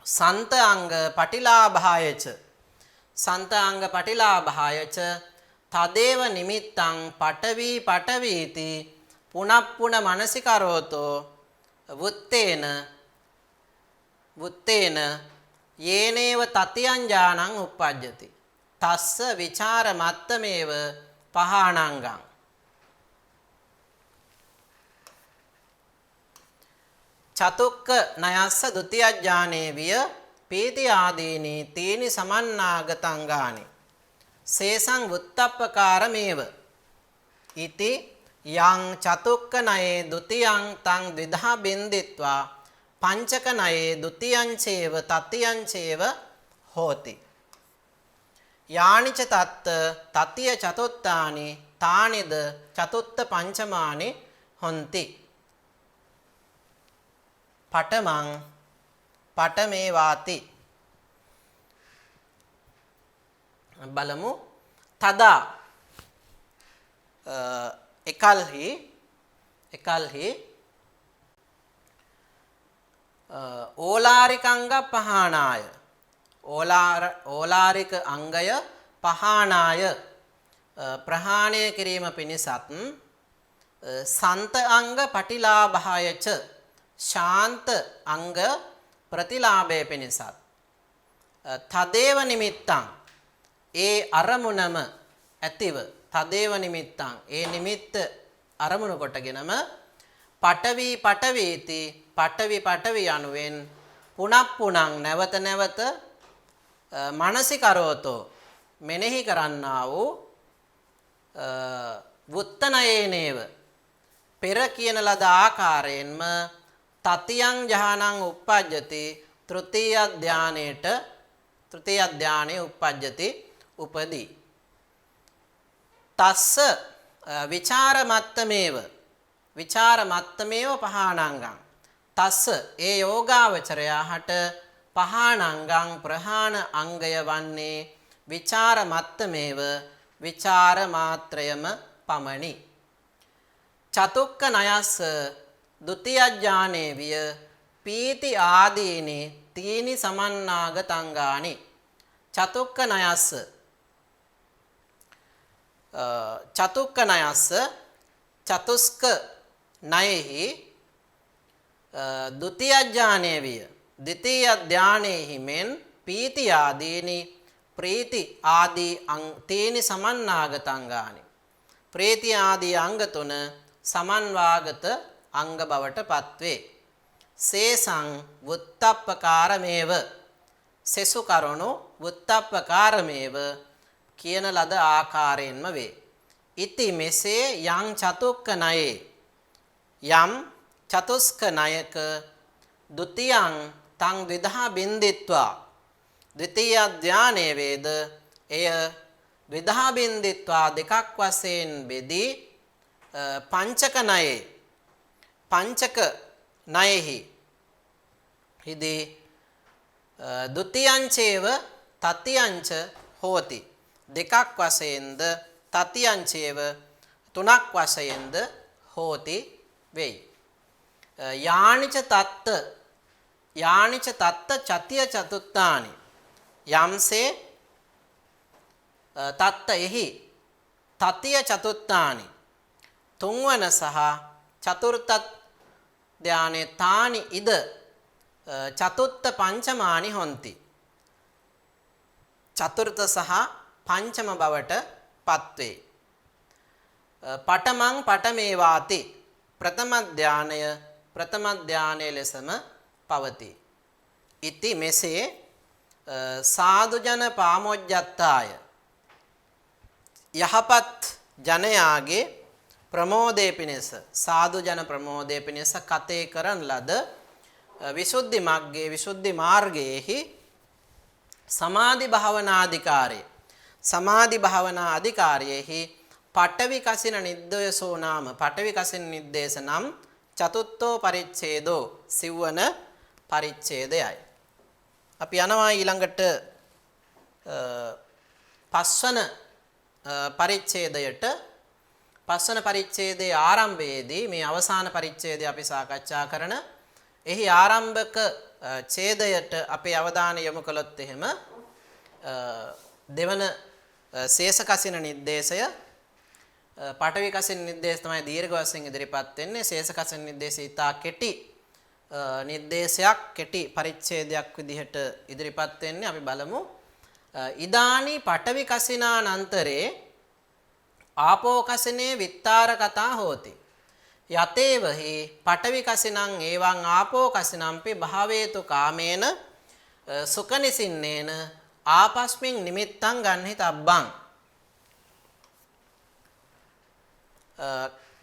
සන්ත අංග පටිලාභායච සන්ත අංග පටිලාභායච තදේව නිමිත්තං පඨවි පඨවීති පුනප්පුන මනසිකරෝතෝ වුත්තේන යේනේව තතියං ඥානං උප්පජ්ජති තස්ස විචාර මත්තමේව පහානංගං චතුක්ක නයස්ස ဒ ුතිය ඥානේ විය පීති ආදීනි තීනි සමන්නාගතංගානි සේසං වුත්තප්පකාරමේව ඉති යං චතුක්ක නයේ ဒ ුතියං තං ද්විධා බින්දිත්වා පංචක නයේ ဒ ුතියං චේව තතියං චේව හෝති යානිච තත්ත තතිය චතුත්තානි තානිද චතුත්ත පංචමානි හොಂತಿ පඨමං පඨමේ වාති බලමු තදා එකල්හි ඕලාරිකංග පහානාය ඕලාරික අංගය පහානාය ප්‍රහාණය කිරීම පිණිසත් සන්ත අංග පටිලාභායච ශාන්ත අංග ප්‍රතිලාභය පිණිසත් තදේව නිමිත්තං ඒ අරමුණම ඇතිව තදේව නිමිත්තං ඒ නිමිත්ත අරමුණු කොටගෙනම පඨවි පඨවීති පඨවි පඨවි යනුවෙන් පුනප්පුනං නැවත නැවත මනසිකරෝතෝ මෙනෙහි කරන්නා වූ වුත්තනයේනේව පෙර කියන ලද ආකාරයෙන්ම තතියං ඥානං උප්පජ්ජති තෘතීය ධානයේ උප්පජ්ජති උපදී තස්ස විචාරමත්තමේව පහානංගං තස්ස ඒ යෝගාවචරයා හට පහානංගං ප්‍රහාණ අංගය වන්නේ විචාරමත්තමේව විචාර මාත්‍රයම පමණි චතුක්ක නයස්ස ဒ ුතිය ඥානේ විය පීති ආදීනි තීනි සමන්නාගතංගානි චතුක්ක නයස්ස චතුස්ක නයෙහි ဒ ුතිය ඥානේ විය ද්විතීය ධානයේහි මෙන් පීති ආදීනි ප්‍රීති ආදී තීනි සමන්නාගතංගානි ප්‍රීති ආදී අංග තුන සමන්වාගත අංග බවට පත්වේ සේසං වුත්තප්පකාරමේව සෙසු කරුණු වුත්තප්පකාරමේව කියන ලද ආකාරයෙන්ම වේ ඉති මෙසේ යං චතුක්ක නයේ යම් චතුස්ක නයක ဒ ුතියං තං ද්විධා බින්දිත්වා ද්විතීය ධානයේ වේද එය ද්විධා බින්දිත්වා දෙකක් වශයෙන් බෙදී පංචක නයෙහි හිදී ဒ ුතියං චේව තතියං ච හෝති දෙකක් වශයෙන්ද තතියං චේව තුනක් වශයෙන්ද හෝති වෙයි යානිච තත්ත චතිය චතුත්තානි යම්සේ තත්ත එහි තතිය චතුත්තානි තුන්වන සහ චතුර්ථ ධානේ තානි ඉද චතුත්ථ පංචමානි හොಂತಿ. චතුර්ථ සහ පංචම බවට පත්වේ. පඨමං පඨමේවාති ප්‍රථම ධානය ලෙසම පවතී. ඉති මෙසේ සාදුජන පාමොජ්ජත්තාය යහපත් ජනයාගේ ප්‍රමෝදේ පිණිස සාදු ජන ප්‍රමෝදේ පිණිස කතේ කරන ලද විසුද්ධි මග්ගේ විසුද්ධි මාර්ගයේහි සමාධි භාවනාධිකාරේ සමාධි භාවනා අධිකාරියෙහි පඨවි කසින නිද්දයසෝ නාම පඨවි කසින නිද්දේශ නම් චතුත්ථෝ පරිච්ඡේදෝ සිව්වන පරිච්ඡේදයයි. අපි යනවා ඊළඟට පස්වන පරිච්ඡේදයට. පස්වන පරිච්ඡේදයේ ආරම්භයේදී මේ අවසාන පරිච්ඡේදය අපි සාකච්ඡා කරන එහි ආරම්භක ඡේදයට අපේ අවධානය යොමු කළොත් එහෙම දෙවන ශේෂ කසින නිर्देशය පඨවි කසින නිर्देश තමයි දීර්ඝ වශයෙන් ඉදිරිපත් වෙන්නේ. ශේෂ කසින නිर्देशය ඉතා කෙටි නිर्देशයක් කෙටි පරිච්ඡේදයක් විදිහට ඉදිරිපත් වෙන්නේ. අපි බලමු. ඉදානි පඨවි කසිනානන්තරේ ආපෝ කසිනේ විත්තාර කතා හෝති. යතේවහි පඨවි කසිනං එවං ආපෝ කසිනම්පි භාවේතු කාමේන සුඛනිසින්නේන ආපස්මින් නිමිත්තං ගන්හි තබ්බං.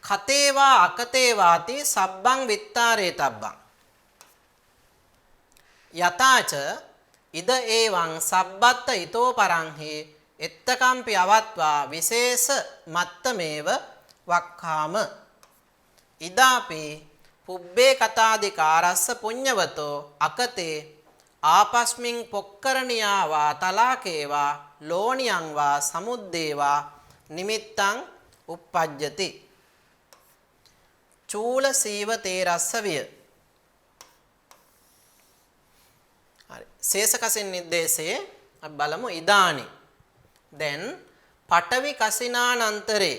කතේවා අකතේවාති සබ්බං විත්තාරේ තබ්බං. යතාච ඉද එවං සබ්බත්ත ඊතෝ පරංහි එත්තකම්පි අවත්වා විශේෂ මත්තමේව වක්ඛාම. ඉදාපි පුබ්බේ කතාදිකාරස්ස පුඤ්ඤවතෝ අකතේ ආපස්මින් පොක්කරණියා වා තලාකේවා ලෝණියං වා සමුද්දේවා නිමිත්තං uppajjati. චූල සීව තේරස්ස විය. හරි. ශේෂ කසින නිर्देशයේ අපි බලමු. ඉදානි දැන් පඨවි කසිනානන්තරේ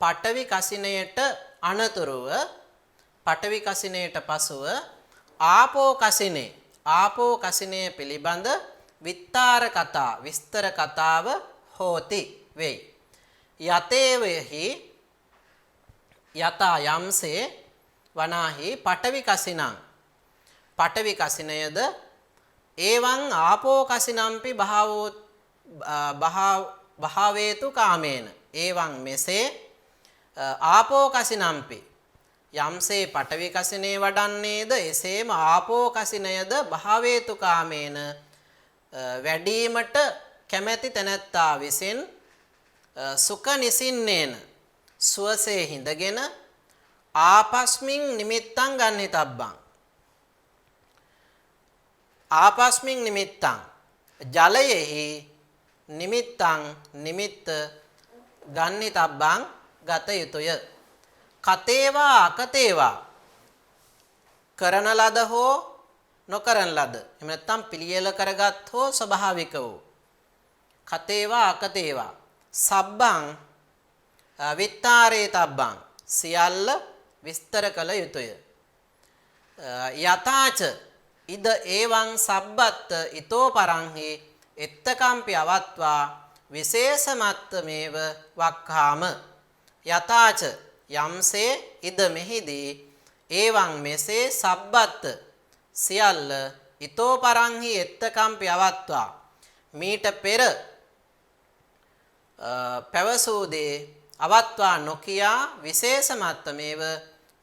පඨවි කසිනයට අනතුරුව පඨවි කසිනයට පසුව ආපෝ කසිනේ පිළිබඳ විත්තාර කතා විස්තර කතාව හෝති වෙයි. යතේවෙහි යතා යම්සේ වනාහි පඨවි කසිනං පඨවි කසිනයද එවං ආපෝ කසිනම්පි භාවේතු කාමේන එවං මෙසේ ආපෝ කසිනම්පි යම්සේ පඨවි කසිනේ වඩන්නේද එසේම ආපෝ කසිනයද භාවේතු කාමේන වැඩිමට කැමැති තැනැත්තා විසින් සුඛ නිසින්නේන සුවසේ හිඳගෙන ආපස්මින් නිමිත්තං ගන්හි තබ්බං. ආපස්මින් නිමිත්තං ජලයෙහි නිමිත්තං නිමිත්ත ගන්හි තබ්බං ගත යුතුය. කතේවා අකතේවා කරන ලද හෝ නොකරන ලද එහෙම නැත්නම් පිළියෙල කරගත් හෝ ස්වභාවික වූ කතේවා අකතේවා සබ්බං විත්තාරේ තබ්බං සියල්ල විස්තර කළ යුතුය. යතාච ඉද එවං සබ්බත් ඊතෝ පරංහි එත්තකම්පි අවත්වා විශේෂමත්තමේව වක්ඛාම. යතාච යම්සේ ඉද මෙහිදී එවං මෙසේ සබ්බත් සියල්ල ඊතෝ පරංහි එත්තකම්පි අවත්වා මීට පෙර පැවසූ දේ අවත්වා නොකියා විශේෂමත්තමේව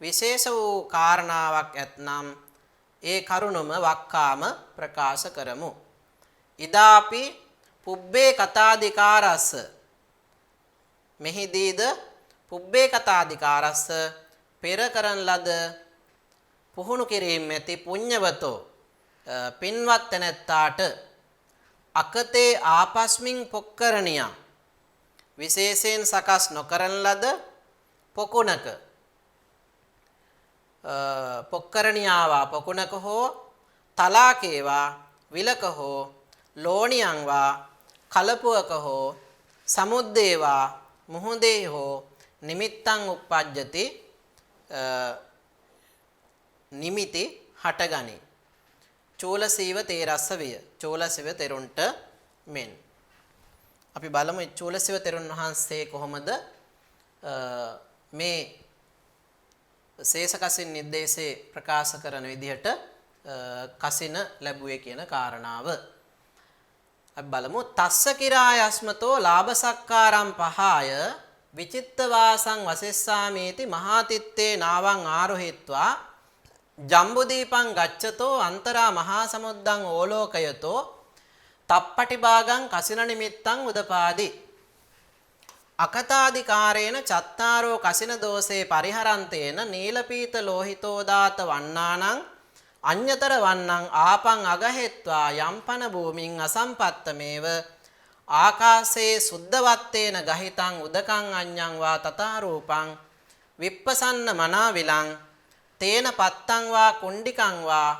විශේෂ වූ කාරණාවක් ඇතනම් ඒ කරුණම වක්කාම ප්‍රකාශ කරමු. ඉදාපි පුබ්බේ කතාදිකාරස්ස මෙහිදීද පුබ්බේ කතාදිකාරස්ස පෙර කරන ලද පුහුණු කිරීම ඇති පුඤ්ඤවතෝ පින්වත් තැනැත්තාට අකතේ ආපස්මින් පොක්කරණියා විශේෂයෙන් සකස් නොකරන ලද පොකුණක පොක්කරණියාවා පොකුණක හෝ තලාකේවා විලක හෝ ලෝණියංවා කලපුවක හෝ සමුද්දේවා මුහුදේ හෝ නිමිත්තං uppajjati නිමිති හටගනී. චූලසීව තේරස්ස විය. චූලසීව තෙරුන්ට මෙන්. අපි බලමු චූලසීව තෙරුන් වහන්සේ කොහොමද මේ ශේෂ කසින නිर्देशේ ප්‍රකාශ කරන විදිහට කසින ලැබුවේ කියන කාරණාව. අපි බලමු තස්ස කිරායස්මතෝ ලාභ සක්කාරම් පහය විචිත්ත වාසං වසෙස්සාමේති මහාතිත්තේ නාවං ආරෝහිත්වා ජම්බුදීපං ගච්ඡතෝ අන්තරා මහා සමුද්දං ඕලෝකයතෝ තප්පටි භාගං කසින නිමිත්තං උදපාදි අකතාදිකාරේන චත්තාරෝ කසින දෝසේ පරිහරන්තේන නීලපීත ලෝහිතෝදාත වන්නානං අඤ්‍යතර වන්නං ආපං අගහෙත්වා යම්පන භූමින් අසම්පත්තමේව ආකාසේ සුද්ධවත්තේන ගහිතං උදකං අඤ්ඤං වා තථා රූපං විප්පසන්න මනාවිලං තේන පත්තං වා කුණ්ඩිකං වා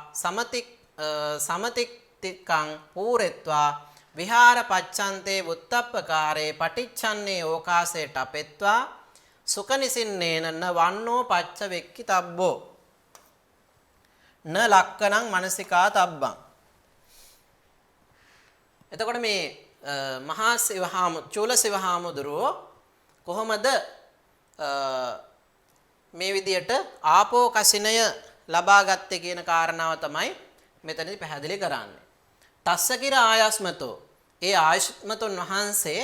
සමතික්තිකං පූරෙත්වා විහාර පච්ඡන්තේ වුත්තප්පකාරේ පටිච්ඡන්නේ ඕකාසේ ටපෙත්වා සුකනිසින්නේන න වන්නෝ පච්ච වෙක්කිතබ්බෝ න ලක්කණං මනසිකා තබ්බං. එතකොට මේ මහා චූලසිව හාමුදුරුවෝ කොහොමද මේ විදියට ආපෝ කසිනය ලබා ගත්තේ කියන කාරණාව තමයි මෙතනදී පැහැදිලි කරන්නේ. තස්ස කිර ආයස්මතෝ ඒ ආයස්මතුන් වහන්සේ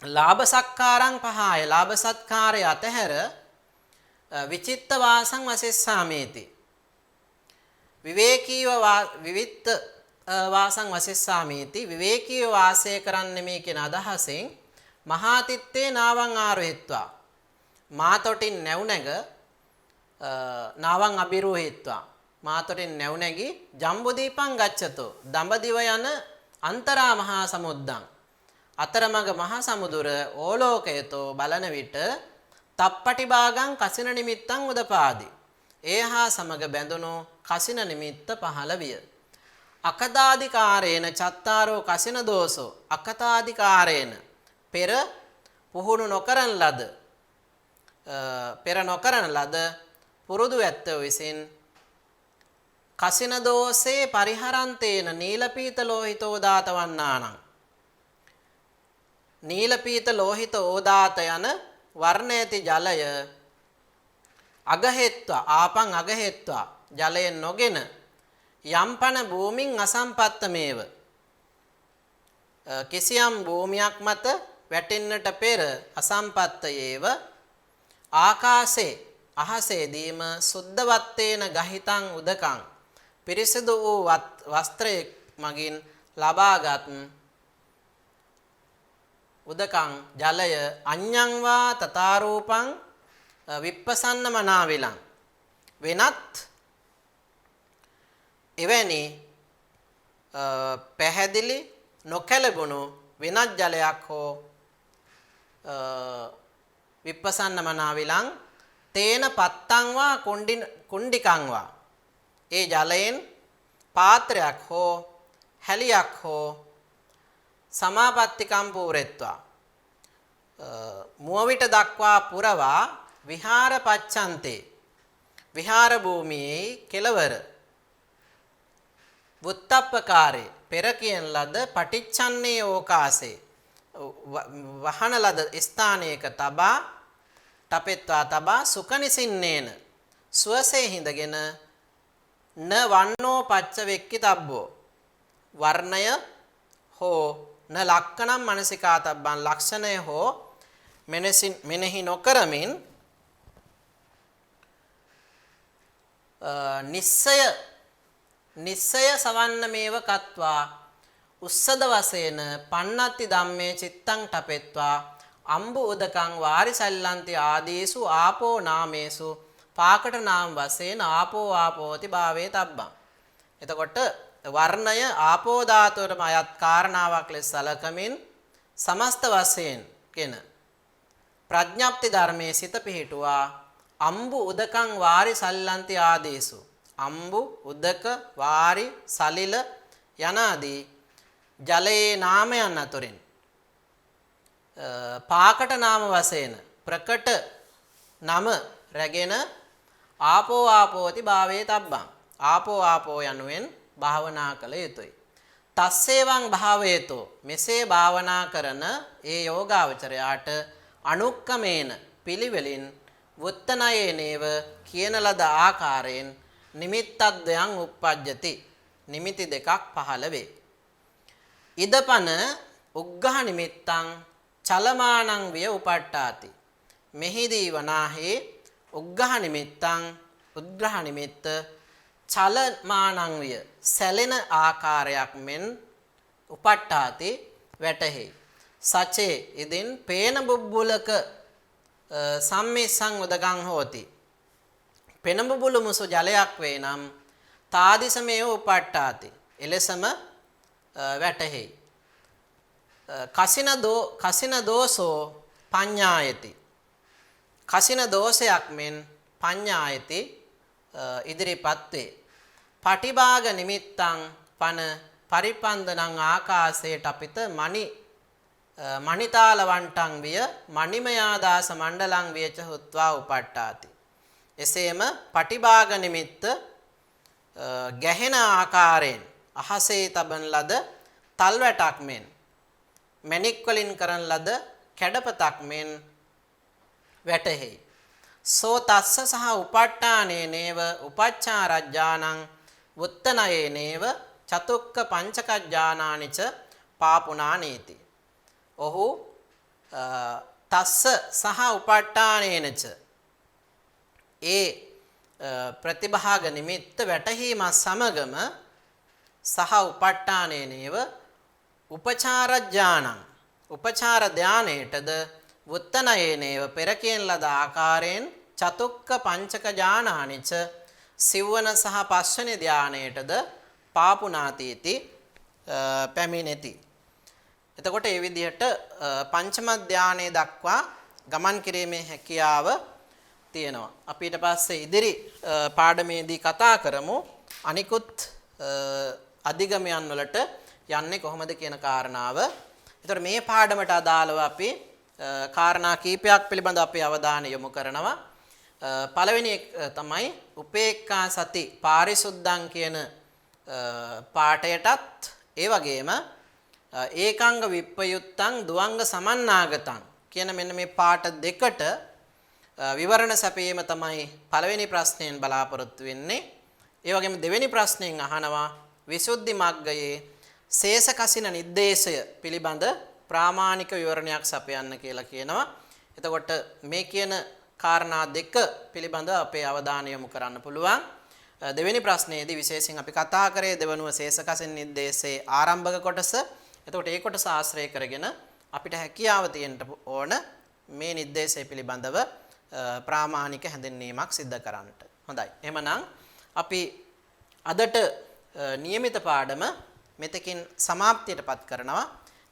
ලාභ සක්කාරං පහය ලාභ සත්කාරය අතහැර විචිත්ත වාසං වසෙස්සාමේති විවේකීව විවිත්ත වාසං වසෙස්සාමේති විවේකීව වාසය කරන්නේ මේ කියන අදහසෙන් මහාතිත්තේ නාවං ආරෝහිත්වා මාතොටින් නැවුනැග නාවං අබිරෝහිත්වා මාතොටින් නැවුනැගි ජම්බුදීපං ගච්ඡතෝ දඹදිව යන අන්තරා මහා සමුද්දං අතරමඟ මහා සමුදුර ඕලෝකයතෝ බලන විට තප්පටි භාගං කසින නිමිත්තං උදපාදි ඒ හා සමග බැඳුණු කසින නිමිත්ත පහළ විය. අකතාදිකාරේන චත්තාරෝ කසින දෝසෝ අකතාදිකාරේන පෙර පුහුණු නොකරන ලද පුරුදු ඇත්තෝ විසින් කසින දෝසේ පරිහරන්තේන නීලපීත ලෝහිත ඕදාත වන්නානං නීලපීත ලෝහිත ඕදාත යන වර්ණ ඇති ජලය අගහෙත්වා ආපං අගහෙත්වා ජලයෙන් නොගෙන යම්පන භූමින් අසම්පත්තමේව කිසියම් භූමියක් මත වැටෙන්නට පෙර අසම්පත්තයේව ආකාසේ අහසේදීම සුද්ධවත්තේන ගහිතං උදකං පිරිසිදු වූ වස්ත්‍රයක් මගින් ලබාගත් උදකං ජලය අඤ්ඤං වා තථාරූපං විප්පසන්න මනාවිලං වෙනත් එවැනි පැහැදිලි නොකැලබුණු වෙනත් ජලයක් හෝ විප්පසන්න මනාවිලං තේන පත්තං වා කුණ්ඩිකං වා ඒ ජලයෙන් පාත්‍රයක් හෝ හැලියක් හෝ සමාපත්තිකම් පූරෙත්වා මුවවිට දක්වා පුරවා විහාර පච්ඡන්තේ විහාර භූමියේ කෙළවර වුත්තප්පකාරේ පෙර කියන ලද පටිච්ඡන්නේ ඕකාසේ වහන ලද ස්ථානයක තබා තපෙත්වා තබා සුකනිසින්නේන සුවසේ හිඳගෙන න වන්නෝ පච්ච වෙක්කිතබ්බෝ වර්ණය හෝ න ලක්කණම් මනසිකා තබ්බන් ලක්ෂණය හෝ මෙනෙහි නොකරමින් නිස්සය සවන්නමේව කତ୍වා උස්සද වශයෙන් පන්නත්ති ධම්මේ චිත්තං ඨපෙත්වා අම්බු උදකං වාරිසල්ලන්ති ආදීසු ආපෝ නාමේසු පාකට නාම වශයෙන් ආපෝ ආපෝති භාවේ තබ්බං. එතකොට වර්ණය ආපෝ ධාතුවටම අයත් කාරණාවක් ලෙස සැලකමින් සමස්ත වශයෙන් කියන ප්‍රඥප්ති ධර්මයේ සිත පිහිටුවා අම්බු උදකං වාරි සල්ලන්ති ආදීසු අම්බු උදක වාරි සලිල යනාදී ජලයේ නාමයන් අතරින් පාකට නාම වශයෙන් ප්‍රකට නම රැගෙන ආපෝ ආපෝති භාවේ තබ්බං. ආපෝ ආපෝ යනුවෙන් භාවනා කළ යුතුයි. තස්සේවං භාවේතෝ මෙසේ භාවනා කරන ඒ යෝගාවචරයාට අනුක්කමේන පිළිවෙලින් වුත්තනයේනේව කියන ලද ආකාරයෙන් නිමිත්තද්වයන් උප්පජ්ජති. නිමිති දෙකක් පහළ වේ. ඉදපන උග්ඝහ නිමිත්තං චලමානං විය උපට්ඨාති. මෙහිදී වනාහි උග්ඝහ නිමිත්තං උද්ග්‍රහ නිමිත්ත චලමානං විය සැලෙන ආකාරයක් මෙන් උපට්ඨාති වැටහෙයි. සචේ ඉදින් පේන බුබ්බුලක සම්මිස්සං උදගං හෝති. පෙන බුබුලු මුසු ජලයක් වේ නම් තාදිසමේ උපට්ඨාති එලෙසම වැටහෙයි. කසින දෝසෝ පඤ්ඤායති. කසින දෝෂයක් මෙන් පඤ්ඤායති ඉදිරිපත් වේ. පටිභාග නිමිත්තං පන පරිපන්දනං ආකාශයට අපිට මණිතාල වන්ටං විය මණිමයාදාස මණ්ඩලං වියච හුත්වා උපට්ඨාති. එසේම පටිභාග නිමිත්ත ගැහෙන ආකාරයෙන් අහසේ තබන ලද තල්වැටක් මෙන් මණික් වලින් කරන ලද කැඩපතක් මෙන් වැටහෙයි. සෝ තස්ස සහ උපට්ඨානේ නේව උපච්ඡාරජ්ජානං වුත්තනයේ නේව චතුක්ක පංචකඥානානිච පාපුනානීති. ඔහු තස්ස සහ උපට්ඨානේනච ඒ ප්‍රතිභාග නිමිත්ත වැටහීම සමගම සහ උපට්ඨානේ නේව උපචාරඥානං උපචාර ධානයේටද වුත්තනයේ නේව පෙරකෙන් ලද ආකාරයෙන් චතුක්ක පංචක ඥානානිච සිව්වන සහ පස්වන ධානයේටද පාපුනාතීති පැමිණෙති. එතකොට මේ විදිහට පංචම ධානයේ දක්වා ගමන් කිරීමේ හැකියාව තියෙනවා. අපි ඊට පස්සේ ඉදිරි පාඩමේදී කතා කරමු අනිකුත් අධිගමයන් වලට යන්නේ කොහොමද කියන කාරණාව. එතකොට මේ පාඩමට අදාළව අපි කාරණා කීපයක් පිළිබඳව අපි අවධානය යොමු කරනවා. පළවෙනි එක තමයි උපේක්ඛා සති පාරිසුද්ධං කියන පාඩයටත් ඒ වගේම ඒකාංග විප්පයුත්තං දුවංග සමන්නාගතං කියන මෙන්න මේ පාඩ දෙකට විවරණ සැපීම තමයි පළවෙනි ප්‍රශ්නයෙන් බලාපොරොත්තු වෙන්නේ. ඒ වගේම දෙවෙනි ප්‍රශ්නයෙන් අහනවා විසුද්ධි මග්ගයේ ශේෂ කසින නිर्देशය පිළිබඳ ප්‍රාමාණික විවරණයක් සපයන්න කියලා කියනවා. එතකොට මේ කියන කාරණා දෙක පිළිබඳ අපේ අවධානය යොමු කරන්න පුළුවන්. දෙවෙනි ප්‍රශ්නයේදී විශේෂයෙන් අපි කතා කරේ දෙවනුව ශේෂ කසින නිर्देशයේ ආරම්භක කොටස. එතකොට ඒ කොටස ආශ්‍රය කරගෙන අපිට හැකියාව තියෙන්න ඕන මේ නිर्देशය පිළිබඳව ප්‍රාමාණික හැඳින්වීමක් සිද්ධ කරන්නට. හොඳයි. එහෙමනම් අපි අදට નિયમિત පාඩම මෙතකින් සමාප්තියටපත් කරනවා.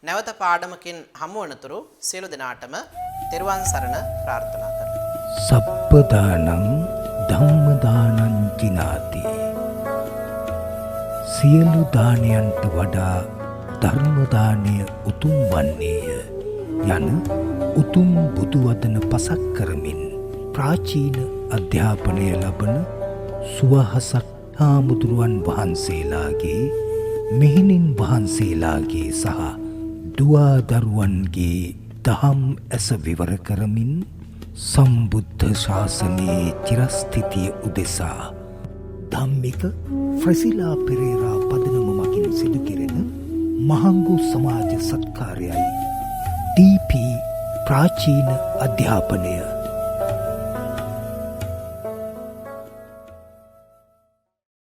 නැවත පාඩමකින් හමු වනතුරු සියලු දෙනාටම තෙරුවන් සරණ ප්‍රාර්ථනා කරමි. සප්පදානං ධම්මදානං ජිනාති. සියලු දානයන්ට වඩා ධර්ම දානය උතුම් වන්නේය යන උතුම් බුදු වදන පසක් කරමින් ප්‍රාචීන අධ්‍යාපනය ලබන සුවහසක් හාමුදුරුවන් වහන්සේලාගේ මෙහෙණින් වහන්සේලාගේ සහ දුවාදරුවන්ගේ දහම් ඇස විවර කරමින් සම්බුද්ධ ශාසනයේ චිරස්ථිතිය උදෙසා ධම්මික ෆ්‍රසිලා පෙරේරා පදනම මගින් සිදු කෙරෙන මහංගු සමාජ සත්කාරයයි DP ප්‍රාචීන අධ්‍යාපනය